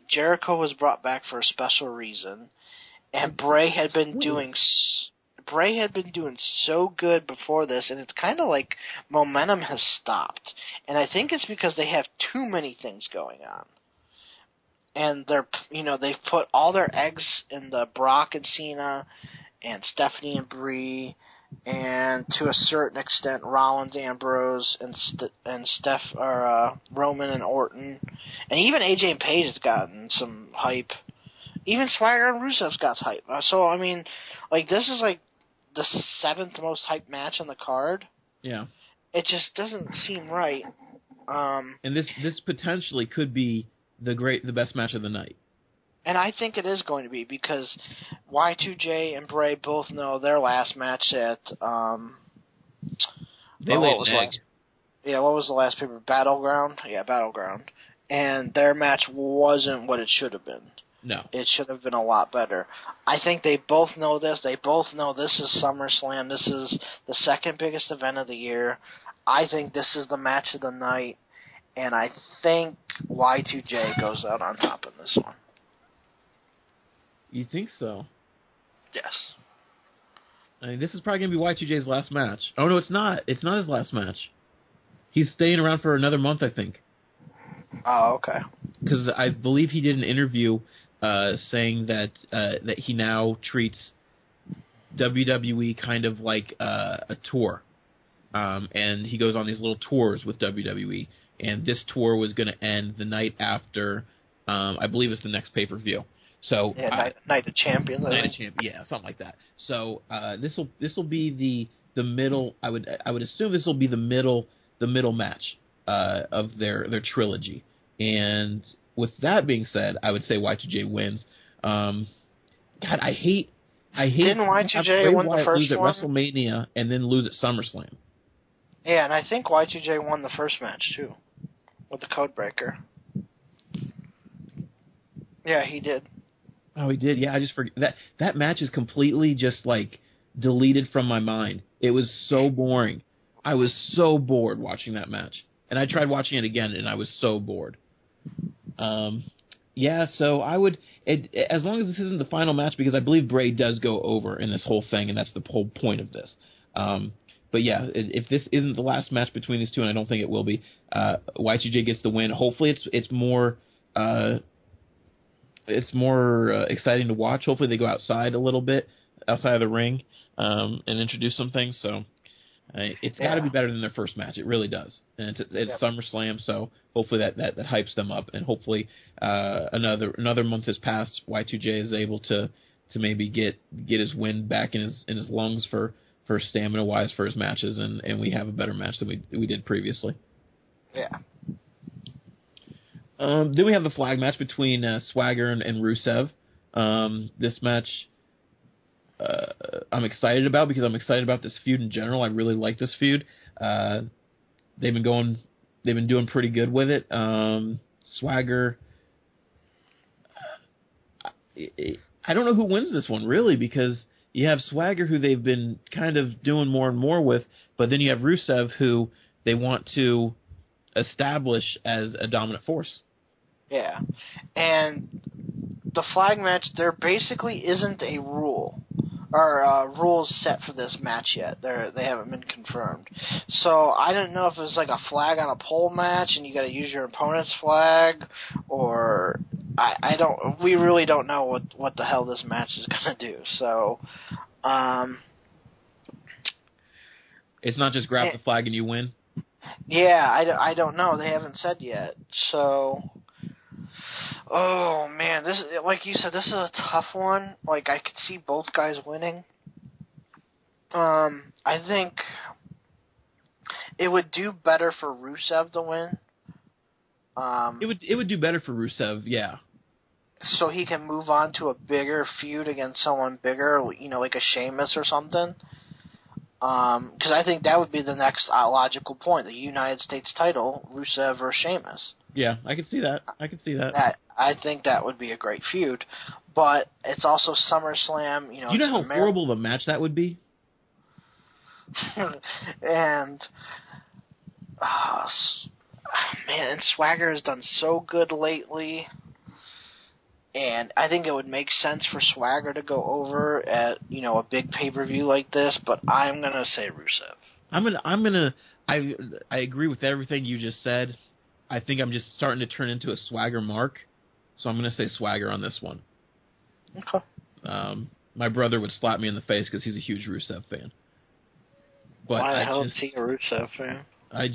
Jericho was brought back for a special reason, and Bray had been doing so good before this, and it's kind of like momentum has stopped. And I think it's because they have too many things going on. And they've put all their eggs in the Brock and Cena and Stephanie and Brie, and to a certain extent Rollins, Ambrose, and Roman and Orton, and even AJ and Paige has gotten some hype. Even Swagger and Rusev's got hype. So I mean, this is the 7th most hyped match on the card. Yeah. It just doesn't seem right. And this potentially could be the best match of the night. And I think it is going to be because Y2J and Bray both know their last match at They laid an egg. what was the last paper? Battleground? Yeah, Battleground. And their match wasn't what it should have been. No. It should have been a lot better. I think they both know this. They both know this is SummerSlam. This is the second biggest event of the year. I think this is the match of the night. And I think Y2J goes out on top in this one. You think so? Yes. I mean, this is probably going to be Y2J's last match. Oh, no, it's not. It's not his last match. He's staying around for another month, I think. Oh, okay. Because I believe he did an interview saying that that he now treats WWE kind of like a tour. And he goes on these little tours with WWE. And this tour was going to end the night after, I believe it's the next pay-per-view. So Night of Champions. Night of Champions, yeah, something like that. So this will be the middle. I would assume this will be the middle match of their trilogy. And with that being said, I would say Y2J wins. God, I hate. Didn't Y2J win the first lose at one? WrestleMania and then lose at SummerSlam. Yeah, and I think Y2J won the first match too, with the Codebreaker. Yeah, he did. Oh, he did. Yeah, I just forget that match is completely just like deleted from my mind. It was so boring. I was so bored watching that match, and I tried watching it again, and I was so bored. Yeah, so I would, as long as this isn't the final match, because I believe Bray does go over in this whole thing, and that's the whole point of this. But yeah, if this isn't the last match between these two, and I don't think it will be, Y2J gets the win. Hopefully, it's more exciting to watch. Hopefully, they go outside a little bit, outside of the ring, and introduce some things. So it's got to be better than their first match. It really does, and it's SummerSlam. So hopefully that hypes them up, and hopefully another month has passed. Y2J is able to maybe get his wind back in his lungs for stamina wise for his matches, and we have a better match than we did previously. Yeah. Then we have the flag match between Swagger and Rusev. This match I'm excited about because I'm excited about this feud in general. I really like this feud. They've been doing pretty good with it. Swagger. I don't know who wins this one really, because you have Swagger, who they've been kind of doing more and more with, but then you have Rusev, who they want to establish as a dominant force. Yeah. And the flag match, there basically isn't a rule or rules set for this match yet. They haven't been confirmed. So I don't know if it's like a flag on a pole match and you got to use your opponent's flag, or I don't. We really don't know what the hell this match is gonna do. So, it's not just grab the flag and you win. Yeah, I don't know. They haven't said yet. So, oh man, this, like you said, this is a tough one. Like, I could see both guys winning. I think it would do better for Rusev to win. It would do better for Rusev, yeah. So he can move on to a bigger feud against someone bigger, like a Sheamus or something. Because I think that would be the next logical point, the United States title, Rusev or Sheamus. Yeah, I can see that. I think that would be a great feud. But it's also SummerSlam. Do you know how horrible of a match that would be? And man, Swagger has done so good lately, and I think it would make sense for Swagger to go over at a big pay-per-view like this. But I'm gonna say Rusev. I agree with everything you just said. I think I'm just starting to turn into a Swagger mark, so I'm gonna say Swagger on this one. Okay. My brother would slap me in the face because he's a huge Rusev fan. But why the hell is he a Rusev fan? I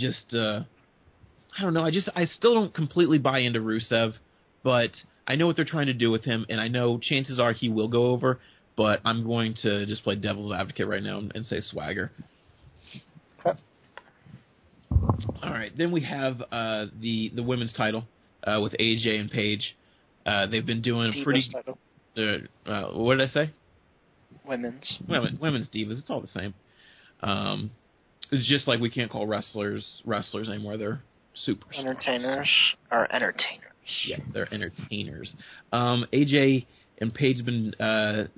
don't know. I still don't completely buy into Rusev, but I know what they're trying to do with him, and I know chances are he will go over, but I'm going to just play devil's advocate right now and say Swagger. Okay. All right, then we have the women's title with AJ and Paige. They've been doing Divas pretty. title. What did I say? Women's. Women's divas. It's all the same. It's just like we can't call wrestlers anymore. They're superstars. Entertainers are entertainers. Yes, they're entertainers. AJ and Paige have been the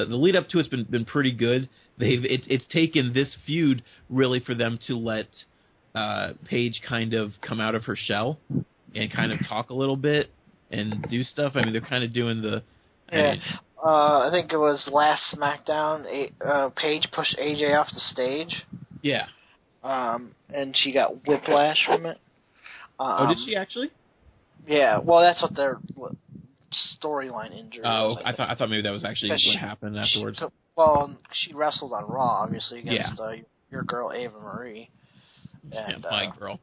lead up to it's been pretty good. It's taken this feud really for them to let Paige kind of come out of her shell and kind of talk a little bit and do stuff. I mean, they're kind of doing the. I think it was last SmackDown. Paige pushed AJ off the stage. Yeah. And she got whiplash from it. Did she actually? Yeah. Well, that's what their storyline injury. Oh, I thought maybe that was actually what happened afterwards. She wrestled on Raw, obviously, against your girl Ava Marie. And, my girl.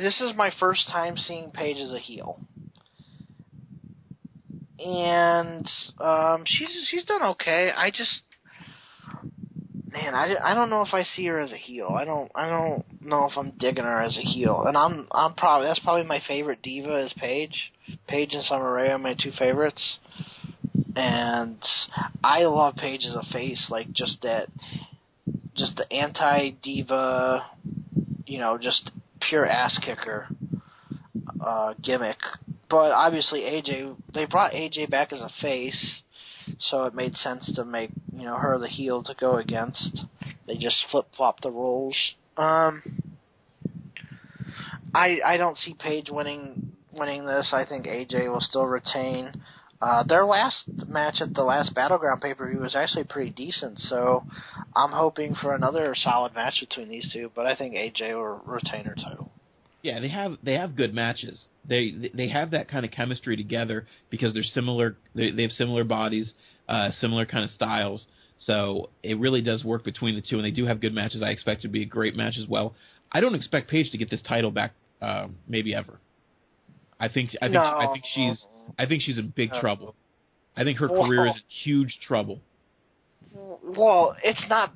This is my first time seeing Paige as a heel, and she's done okay. I don't know if I see her as a heel. I don't know if I'm digging her as a heel, and that's probably my favorite diva is Paige. Paige and Summer Rae are my two favorites, and I love Paige as a face, like just the anti-diva, just pure ass kicker gimmick. But obviously they brought AJ back as a face, so it made sense to make her the heel to go against. They just flip-flopped the roles. I don't see Paige winning this. I think AJ will still retain. Their last match at the last Battleground pay-per-view was actually pretty decent, so I'm hoping for another solid match between these two, but I think AJ will retain her title. Yeah, they have good matches. They have that kind of chemistry together because they're similar. They have similar bodies, similar kind of styles. So it really does work between the two, and they do have good matches. I expect it to be a great match as well. I don't expect Paige to get this title back, maybe ever. I think she's in big trouble. I think her career is in huge trouble. Well, it's not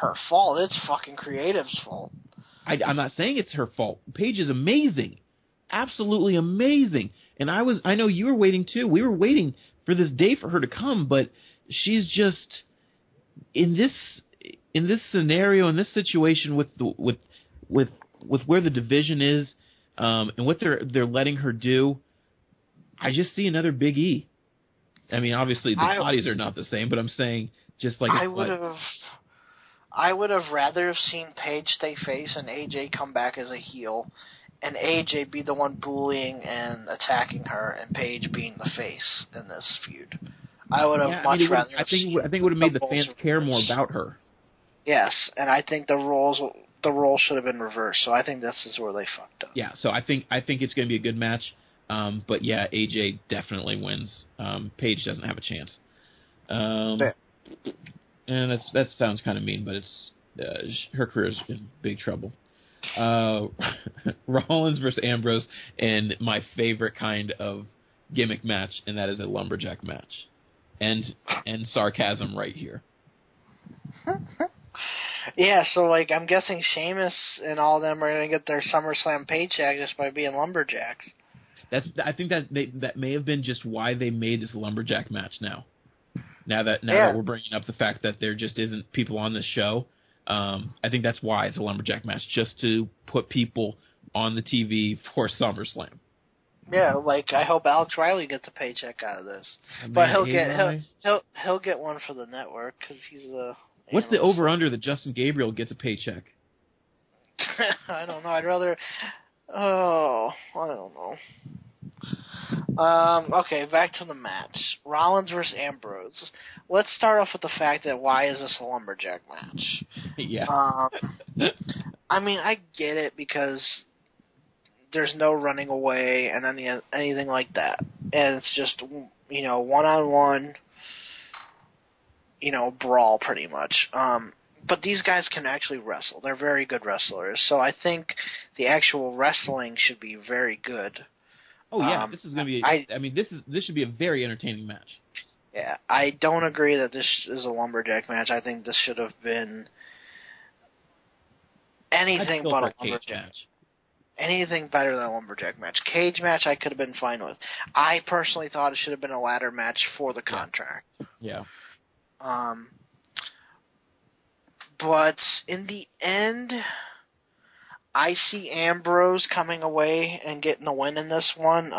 her fault. It's fucking creative's fault. I'm not saying it's her fault. Paige is amazing, absolutely amazing. And I know you were waiting too. We were waiting for this day for her to come, but she's just in this scenario, in this situation with where the division is, and what they're letting her do. I just see another Big E. I mean, obviously the bodies are not the same, but I'm saying just like I would have rather have seen Paige stay face and AJ come back as a heel, and AJ be the one bullying and attacking her, and Paige being the face in this feud. I would have rather. I think it would have made the fans care more about her. Yes, and I think the roles should have been reversed. So I think this is where they fucked up. Yeah, so I think it's going to be a good match. But yeah, AJ definitely wins. Paige doesn't have a chance. And that sounds kind of mean, but it's her career is in big trouble. Rollins versus Ambrose, and my favorite kind of gimmick match, and that is a lumberjack match. And sarcasm right here. Yeah, so I'm guessing Sheamus and all of them are going to get their SummerSlam paycheck just by being lumberjacks. I think that may have been just why they made this lumberjack match now. Now that we're bringing up the fact that there just isn't people on this show, I think that's why it's a lumberjack match, just to put people on the TV for SummerSlam. Yeah, I hope Alex Riley gets a paycheck out of this, but he'll get one for the network because he's the. What's the over under that Justin Gabriel gets a paycheck? I don't know. I'd rather. Oh, I don't know. Okay, back to the match. Rollins versus Ambrose. Let's start off with the fact that why is this a lumberjack match? Yeah. I mean, I get it because there's no running away and anything like that. And it's just, one-on-one, brawl pretty much. But these guys can actually wrestle. They're very good wrestlers. So I think the actual wrestling should be very good. Oh yeah, this is going to be. This should be a very entertaining match. Yeah, I don't agree that this is a lumberjack match. I think this should have been anything but a lumberjack match. anything better than a lumberjack match. Cage match I could have been fine with. I personally thought it should have been a ladder match for the contract. Yeah. But in the end, I see Ambrose coming away and getting a win in this one.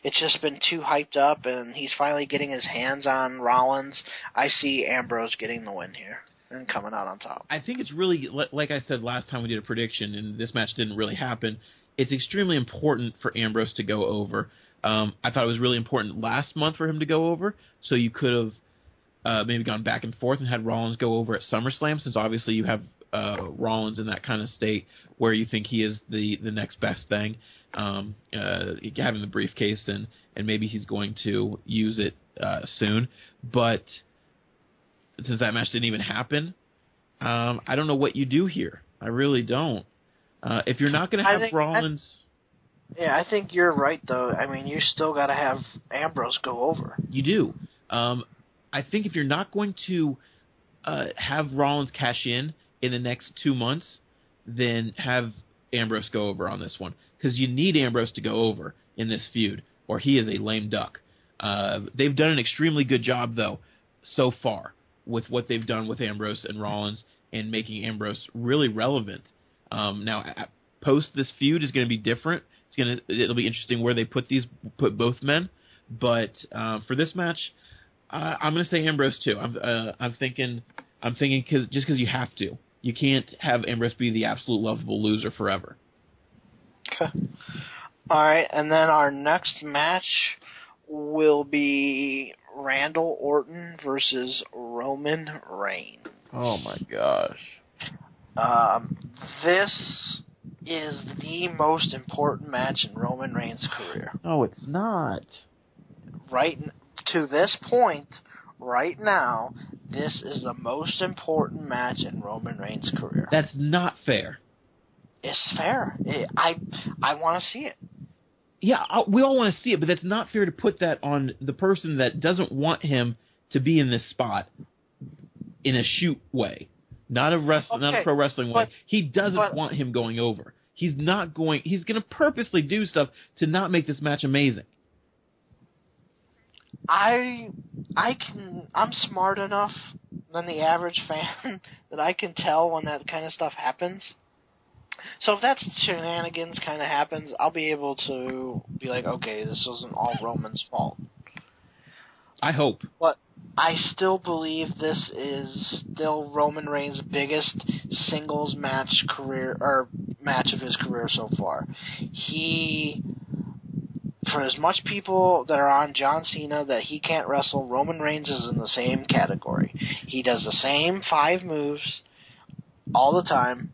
It's just been too hyped up, and he's finally getting his hands on Rollins. I see Ambrose getting the win here and coming out on top. I think it's really, like I said last time we did a prediction, and this match didn't really happen, it's extremely important for Ambrose to go over. I thought it was really important last month for him to go over, so you could have maybe gone back and forth and had Rollins go over at SummerSlam, since obviously you have Rollins in that kind of state where you think he is the next best thing, having the briefcase, and maybe he's going to use it soon. But since that match didn't even happen, I don't know what you do here. I really don't. If you're not going to have Rollins... I think you're right, though. I mean, you still got to have Ambrose go over. You do. I think if you're not going to have Rollins cash in the next 2 months, then have Ambrose go over on this one. Because you need Ambrose to go over in this feud, or he is a lame duck. They've done an extremely good job, though, so far, with what they've done with Ambrose and Rollins and making Ambrose really relevant. Now, post this feud is going to be different. It'll be interesting where they put both men. But for this match, I'm going to say Ambrose too. I'm thinking just because you have to. You can't have Ambrose be the absolute lovable loser forever. Okay. All right, and then our next match will be Randall Orton versus Roman Reigns. Oh my gosh. This is the most important match in Roman Reigns' career. No, it's not. Right to this point, right now, this is the most important match in Roman Reigns' career. That's not fair. It's fair. I want to see it. Yeah, we all want to see it, but that's not fair to put that on the person that doesn't want him to be in this spot in a shoot way, not a pro wrestling way. He doesn't want him going over. He's going to purposely do stuff to not make this match amazing. I'm smart enough than the average fan that I can tell when that kind of stuff happens. So if that shenanigans kind of happens, I'll be able to be like, okay, this isn't all Roman's fault. I hope. But I still believe this is still Roman Reigns' biggest singles match of his career so far. For as much people that are on John Cena that he can't wrestle, Roman Reigns is in the same category. He does the same 5 moves all the time,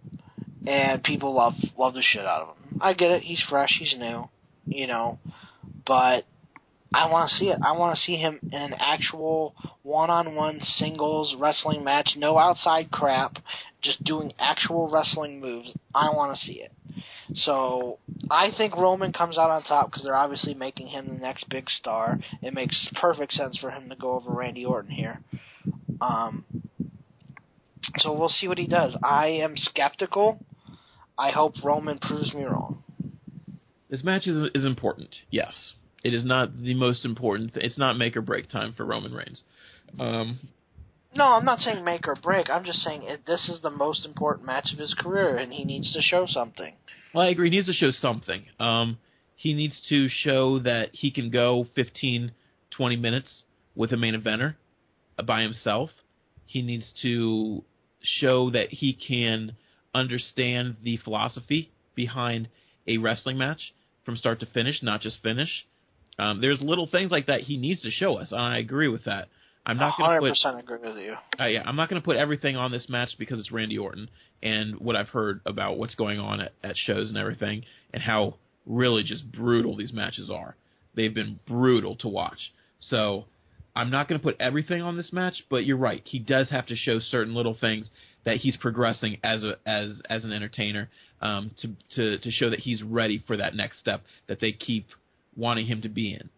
and people love the shit out of him. I get it. He's fresh. He's new, but I want to see it. I want to see him in an actual one-on-one singles wrestling match, no outside crap, just doing actual wrestling moves. I want to see it. So I think Roman comes out on top because they're obviously making him the next big star. It makes perfect sense for him to go over Randy Orton here. So we'll see what he does. I am skeptical. I hope Roman proves me wrong. This match is important, yes. It is not the most important. It's not make or break time for Roman Reigns. No, I'm not saying make or break. I'm just saying this is the most important match of his career, and he needs to show something. Well, I agree. He needs to show something. He needs to show that he can go 15, 20 minutes with a main eventer by himself. He needs to show that he can understand the philosophy behind a wrestling match from start to finish, not just finish. There's little things like that he needs to show us, and I agree with that. I'm not going to 100% agree with you. I'm not going to put everything on this match because it's Randy Orton and what I've heard about what's going on at shows and everything, and how really just brutal these matches are. They've been brutal to watch. So I'm not going to put everything on this match, but you're right. He does have to show certain little things that he's progressing as an entertainer, to show that he's ready for that next step that they keep wanting him to be in.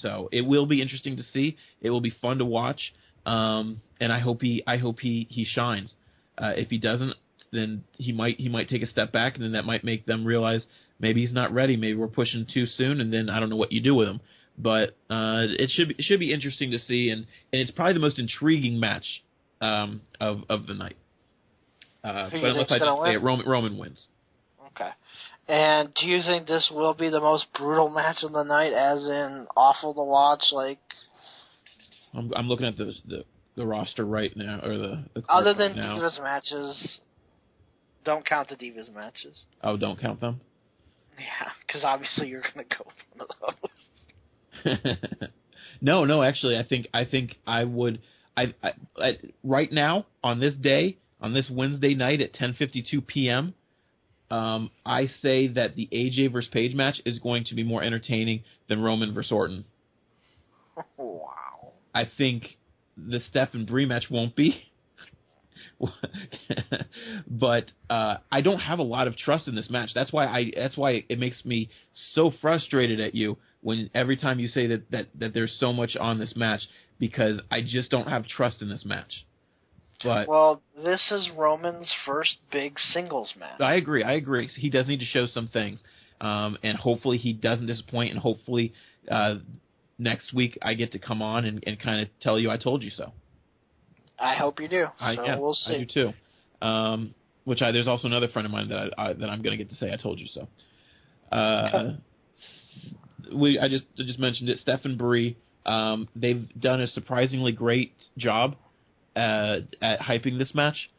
So it will be interesting to see. It will be fun to watch, and I hope he shines. If he doesn't, then he might take a step back, and then that might make them realize Maybe he's not ready. Maybe we're pushing too soon, and then I don't know what you do with him. But it should be interesting to see, and it's probably the most intriguing match of the night. But unless I just say it, Roman wins. Okay. And do you think this will be the most brutal match of the night, as in awful to watch? Like, I'm looking at the roster right now, or the other than right Divas matches, don't count the Divas matches. Oh, don't count them? Yeah, because obviously you're going to go with one of those. No, actually, I think I would. I right now on this day, on this Wednesday night at 10:52 p.m. I say that the AJ versus Paige match is going to be more entertaining than Roman versus Orton. Wow. I think the Steph and Brie match won't be. But I don't have a lot of trust in this match. That's why it makes me so frustrated at you when every time you say that there's so much on this match, because I just don't have trust in this match. But well, this is Roman's first big singles match. I agree. He does need to show some things, and hopefully he doesn't disappoint. And hopefully next week I get to come on and kind of tell you I told you so. I hope you do. We'll see. I do too. There's also another friend of mine that I'm going to get to say I told you so. I just mentioned it. Steph and Brie, they've done a surprisingly great job at hyping this match.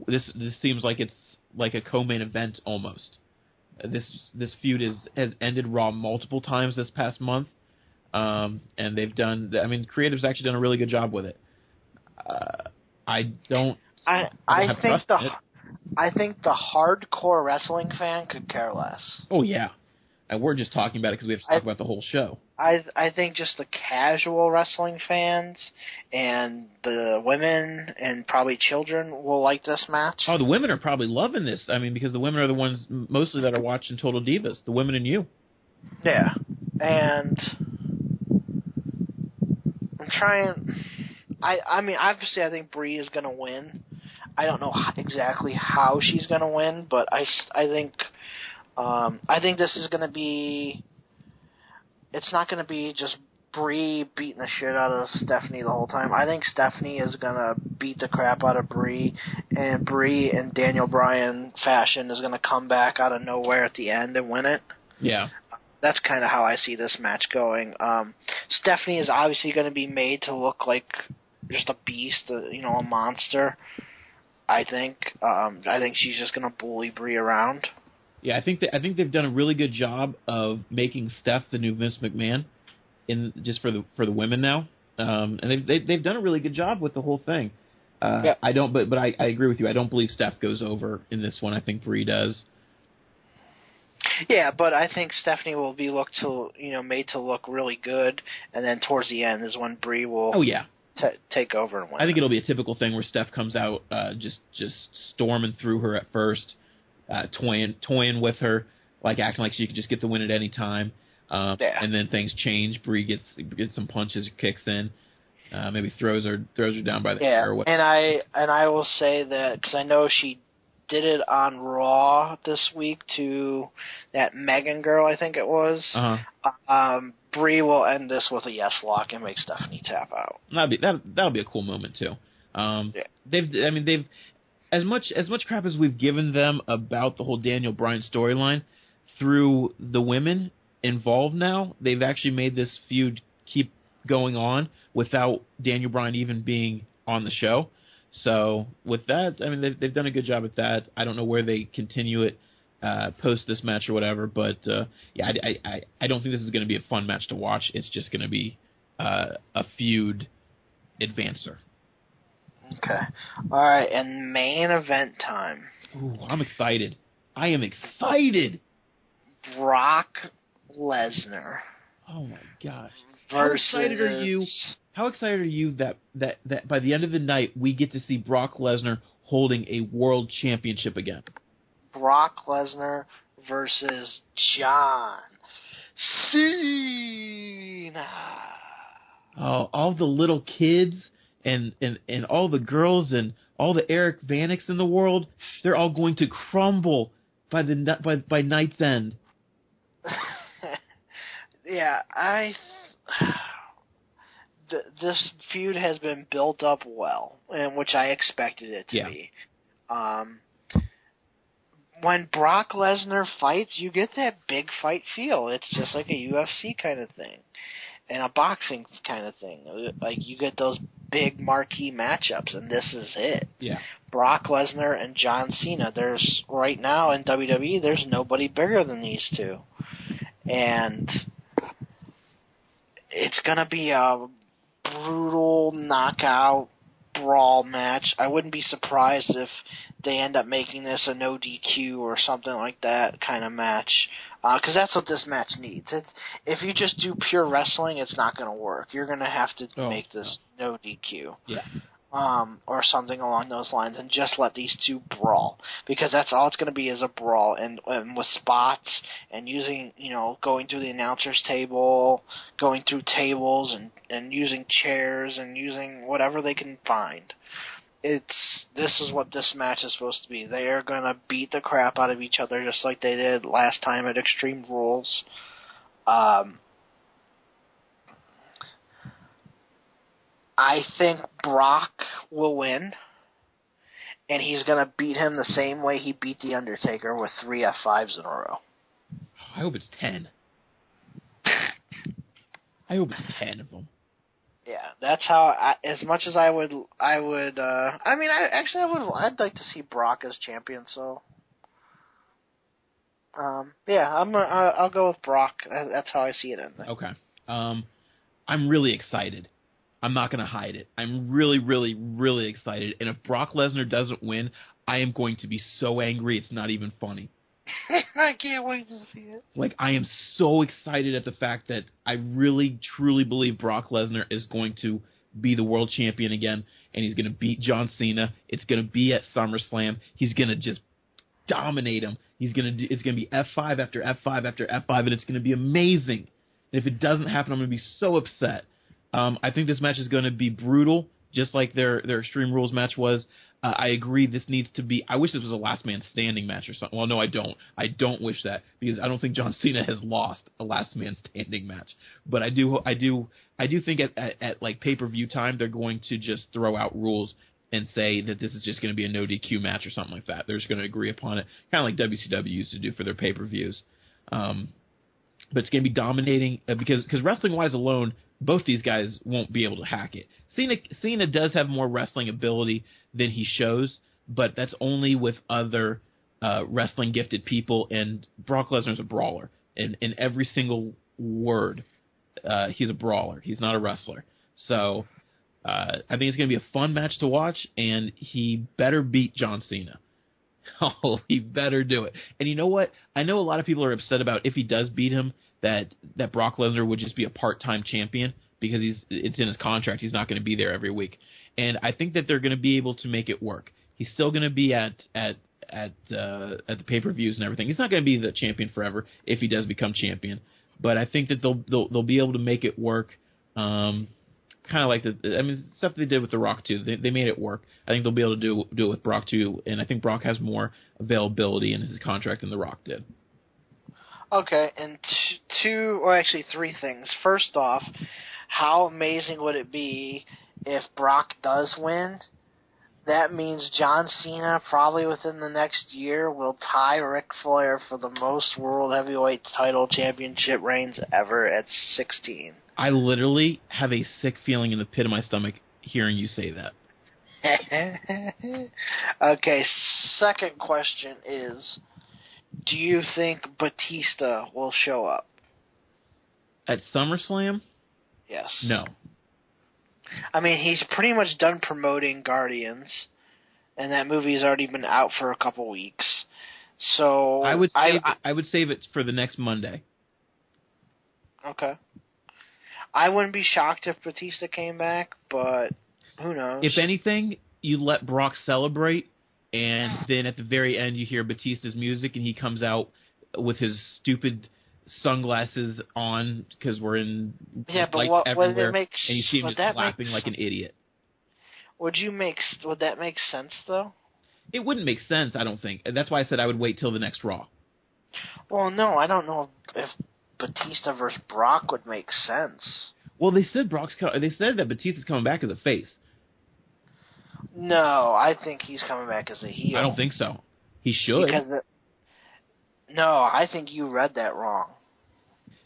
This seems like it's like a co-main event almost. This feud has ended Raw multiple times this past month, and they've done. I mean, creative's actually done a really good job with it. I think the hardcore wrestling fan could care less. Oh yeah, and we're just talking about it because we have to talk about the whole show. I think just the casual wrestling fans and the women and probably children will like this match. Oh, the women are probably loving this. I mean, because the women are the ones mostly that are watching Total Divas. The women and you. Yeah, and I'm trying. I mean, obviously, I think Brie is going to win. I don't know exactly how she's going to win, but I think this is going to be. It's not going to be just Brie beating the shit out of Stephanie the whole time. I think Stephanie is going to beat the crap out of Brie, and Brie in Daniel Bryan fashion is going to come back out of nowhere at the end and win it. Yeah. That's kind of how I see this match going. Stephanie is obviously going to be made to look like just a beast, a monster. I think she's just going to bully Brie around. Yeah, I think they've done a really good job of making Steph the new Vince McMahon, just for the women now, and they've done a really good job with the whole thing. Yeah. I agree with you. I don't believe Steph goes over in this one. I think Brie does. Yeah, but I think Stephanie will be made to look really good, and then towards the end is when Brie will. Oh yeah. Take over and win. I think it'll be a typical thing where Steph comes out just storming through her at first. Toying with her, like acting like she could just get the win at any time, and then things change. Brie gets some punches, kicks in, maybe throws her down by the hair. And I will say that because I know she did it on Raw this week to that Megan girl, I think it was. Uh-huh. Brie will end this with a yes lock and make Stephanie tap out. That'll be a cool moment too. They've as much crap as we've given them about the whole Daniel Bryan storyline, through the women involved now, they've actually made this feud keep going on without Daniel Bryan even being on the show. So with that, I mean, they've done a good job at that. I don't know where they continue it post this match or whatever, but I don't think this is going to be a fun match to watch. It's just going to be a feud advancer. Okay. All right, and main event time. Ooh, I'm excited. I am excited. Brock Lesnar. Oh my gosh. How excited are you that by the end of the night we get to see Brock Lesnar holding a world championship again? Brock Lesnar versus John Cena. Oh, all the little kids and all the girls and all the Eric Vaneks in the world, they're all going to crumble by night's end. Yeah, this feud has been built up well, and which I expected it to be. When Brock Lesnar fights, you get that big fight feel. It's just like a UFC kind of thing, and a boxing kind of thing. Like, you get those big marquee matchups, and this is it. Yeah. Brock Lesnar and John Cena. There's right now in WWE, there's nobody bigger than these two, and it's gonna be a brutal knockout brawl match. I wouldn't be surprised if they end up making this a no DQ or something like that kind of match, because that's what this match needs. If you just do pure wrestling, it's not going to work. You're going to have to make this no DQ. Yeah. Or something along those lines, and just let these two brawl, because that's all it's going to be, is a brawl, and with spots and using, going through the announcer's table, going through tables, and using chairs and using whatever they can find. This is what this match is supposed to be. They are going to beat the crap out of each other just like they did last time at Extreme Rules. I think Brock will win, and he's going to beat him the same way he beat The Undertaker, with 3 F5s in a row. I hope it's 10. I hope it's 10 of them. Yeah, that's how. As much as I'd like to see Brock as champion. So, I'll go with Brock. That's how I see it ending. Okay. I'm really excited. I'm not going to hide it. I'm really, really, really excited. And if Brock Lesnar doesn't win, I am going to be so angry it's not even funny. I can't wait to see it. Like, I am so excited at the fact that I really, truly believe Brock Lesnar is going to be the world champion again, and he's going to beat John Cena. It's going to be at SummerSlam. He's going to just dominate him. It's going to be F5 after F5 after F5, and it's going to be amazing. And if it doesn't happen, I'm going to be so upset. I think this match is going to be brutal, just like their Extreme Rules match was. I agree this needs to be... I wish this was a last man standing match or something. Well, no, I don't. I don't wish that, because I don't think John Cena has lost a last man standing match. But I do think at like pay-per-view time, they're going to just throw out rules and say that this is just going to be a no DQ match or something like that. They're just going to agree upon it, kind of like WCW used to do for their pay-per-views. But it's going to be dominating, because wrestling-wise alone, both these guys won't be able to hack it. Cena does have more wrestling ability than he shows, but that's only with other wrestling gifted people, and Brock Lesnar's a brawler. In every single word, he's a brawler. He's not a wrestler. So I think it's going to be a fun match to watch, and he better beat John Cena. Oh, he better do it. And you know what? I know a lot of people are upset about, if he does beat him, that Brock Lesnar would just be a part-time champion, because it's in his contract. He's not going to be there every week. And I think that they're going to be able to make it work. He's still going to be at the pay-per-views and everything. He's not going to be the champion forever if he does become champion. But I think that they'll be able to make it work. Kind of like stuff they did with The Rock too. They made it work. I think they'll be able to do it with Brock too. And I think Brock has more availability in his contract than The Rock did. Okay, and three things. First off, how amazing would it be if Brock does win? That means John Cena, probably within the next year, will tie Ric Flair for the most World Heavyweight Title Championship reigns ever at 16. I literally have a sick feeling in the pit of my stomach hearing you say that. Okay, second question is, do you think Batista will show up? At SummerSlam? Yes. No. I mean, he's pretty much done promoting Guardians, and that movie's already been out for a couple weeks. So I would save it for the next Monday. Okay. I wouldn't be shocked if Batista came back, but who knows? If anything, you let Brock celebrate, and then at the very end you hear Batista's music, and he comes out with his stupid sunglasses on, because we're in lights everywhere, and you see him just clapping like an idiot. Would that make sense, though? It wouldn't make sense, I don't think. That's why I said I would wait till the next Raw. Well, no, I don't know if Batista versus Brock would make sense. Well, they said that Batista's coming back as a face. No, I think he's coming back as a heel. I don't think so. He should. No, I think you read that wrong.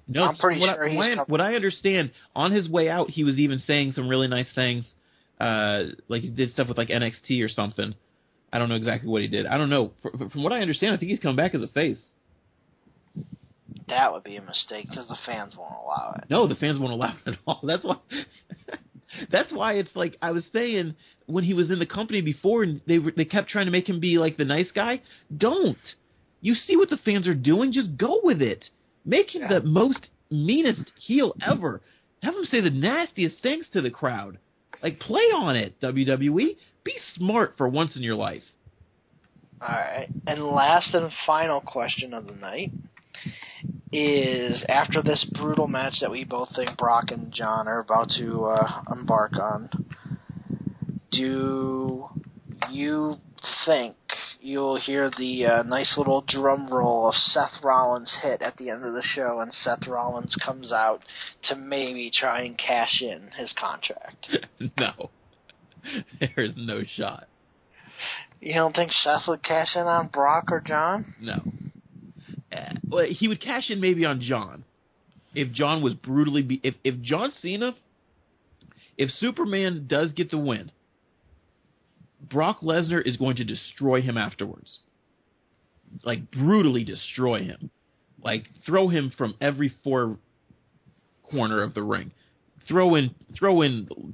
No, I'm pretty sure he's coming. What I understand, on his way out, he was even saying some really nice things. Like he did stuff with like NXT or something. I don't know exactly what he did. I don't know. From what I understand, I think he's coming back as a face. That would be a mistake because the fans won't allow it. No, the fans won't allow it at all. That's why. That's why it's like I was saying when he was in the company before, and they kept trying to make him be like the nice guy. Don't. You see what the fans are doing? Just go with it. Make him the most meanest heel ever. Have him say the nastiest things to the crowd. Like, play on it, WWE. Be smart for once in your life. All right. And last and final question of the night is, after this brutal match that we both think Brock and John are about to embark on, do you think you'll hear the nice little drum roll of Seth Rollins hit at the end of the show, and Seth Rollins comes out to maybe try and cash in his contract? No. There's no shot. You don't think Seth would cash in on Brock or John? No. Well, he would cash in maybe on John. If John was brutally... If John Cena... If Superman does get the win, Brock Lesnar is going to destroy him afterwards. Like, brutally destroy him. Like, throw him from every four corner of the ring. Throw in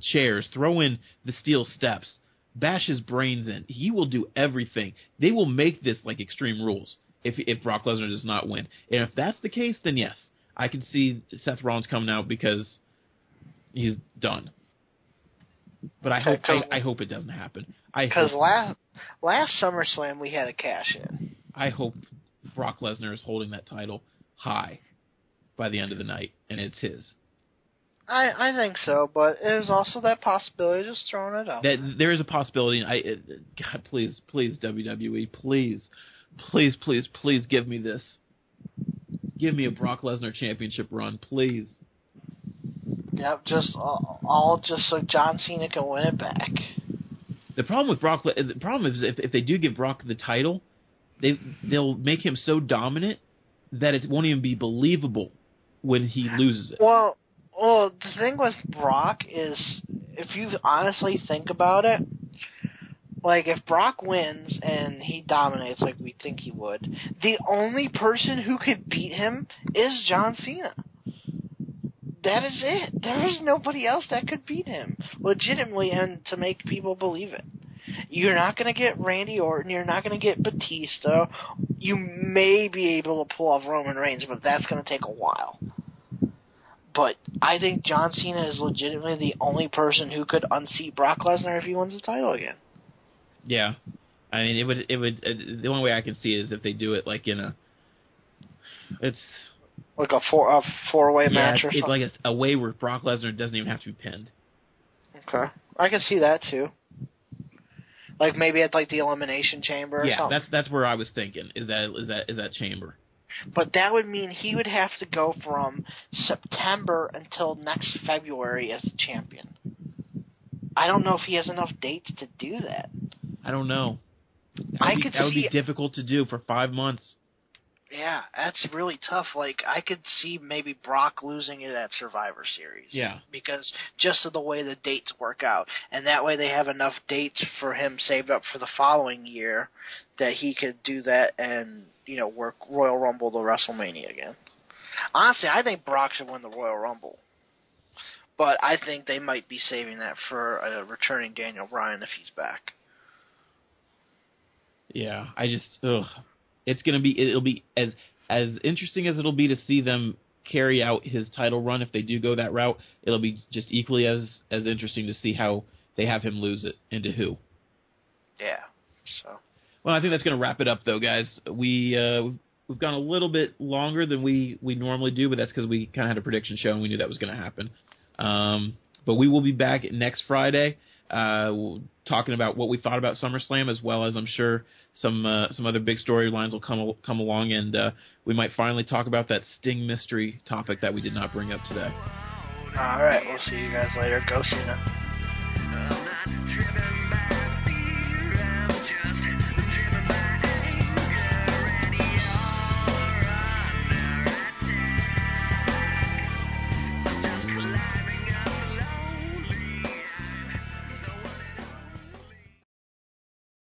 chairs. Throw in the steel steps. Bash his brains in. He will do everything. They will make this like Extreme Rules if Brock Lesnar does not win. And if that's the case, then yes, I can see Seth Rollins coming out because he's done. But I hope it doesn't happen. Because last SummerSlam we had a cash in. I hope Brock Lesnar is holding that title high by the end of the night, and it's his. I think so, but there's also that possibility, just throwing it out. There is a possibility. God, please, WWE, please give me this. Give me a Brock Lesnar championship run, please. Yep, just so John Cena can win it back. The problem is if they do give Brock the title, they'll make him so dominant that it won't even be believable when he loses it. Well, the thing with Brock is, if you honestly think about it, like, if Brock wins and he dominates like we think he would, the only person who could beat him is John Cena. That is it. There is nobody else that could beat him, legitimately, and to make people believe it. You're not going to get Randy Orton. You're not going to get Batista. You may be able to pull off Roman Reigns, but that's going to take a while. But I think John Cena is legitimately the only person who could unseat Brock Lesnar if he wins the title again. Yeah, I mean, it would. The only way I can see is if they do it like it's like a four-way match or something. It's like a way where Brock Lesnar doesn't even have to be pinned. Okay, I can see that too. Like maybe at like the Elimination Chamber or something. Yeah, that's where I was thinking. Is that chamber? But that would mean he would have to go from September until next February as the champion. I don't know if he has enough dates to do that. I don't know. That would be difficult to do for 5 months. Yeah, that's really tough. Like, I could see maybe Brock losing it at Survivor Series. Yeah. Because just of the way the dates work out. And that way they have enough dates for him saved up for the following year that he could do that and, work Royal Rumble to WrestleMania again. Honestly, I think Brock should win the Royal Rumble. But I think they might be saving that for a returning Daniel Bryan if he's back. Yeah, it'll be as interesting as it'll be to see them carry out his title run if they do go that route. It'll be just equally as interesting to see how they have him lose it and to who. Yeah. So. Well, I think that's going to wrap it up, though, guys. We've gone a little bit longer than we normally do, but that's because we kind of had a prediction show and we knew that was going to happen. But we will be back next Friday. talking about what we thought about SummerSlam, as well as I'm sure some other big storylines will come along, and we might finally talk about that Sting mystery topic that we did not bring up today. All right, we'll see you guys later. Go Cena.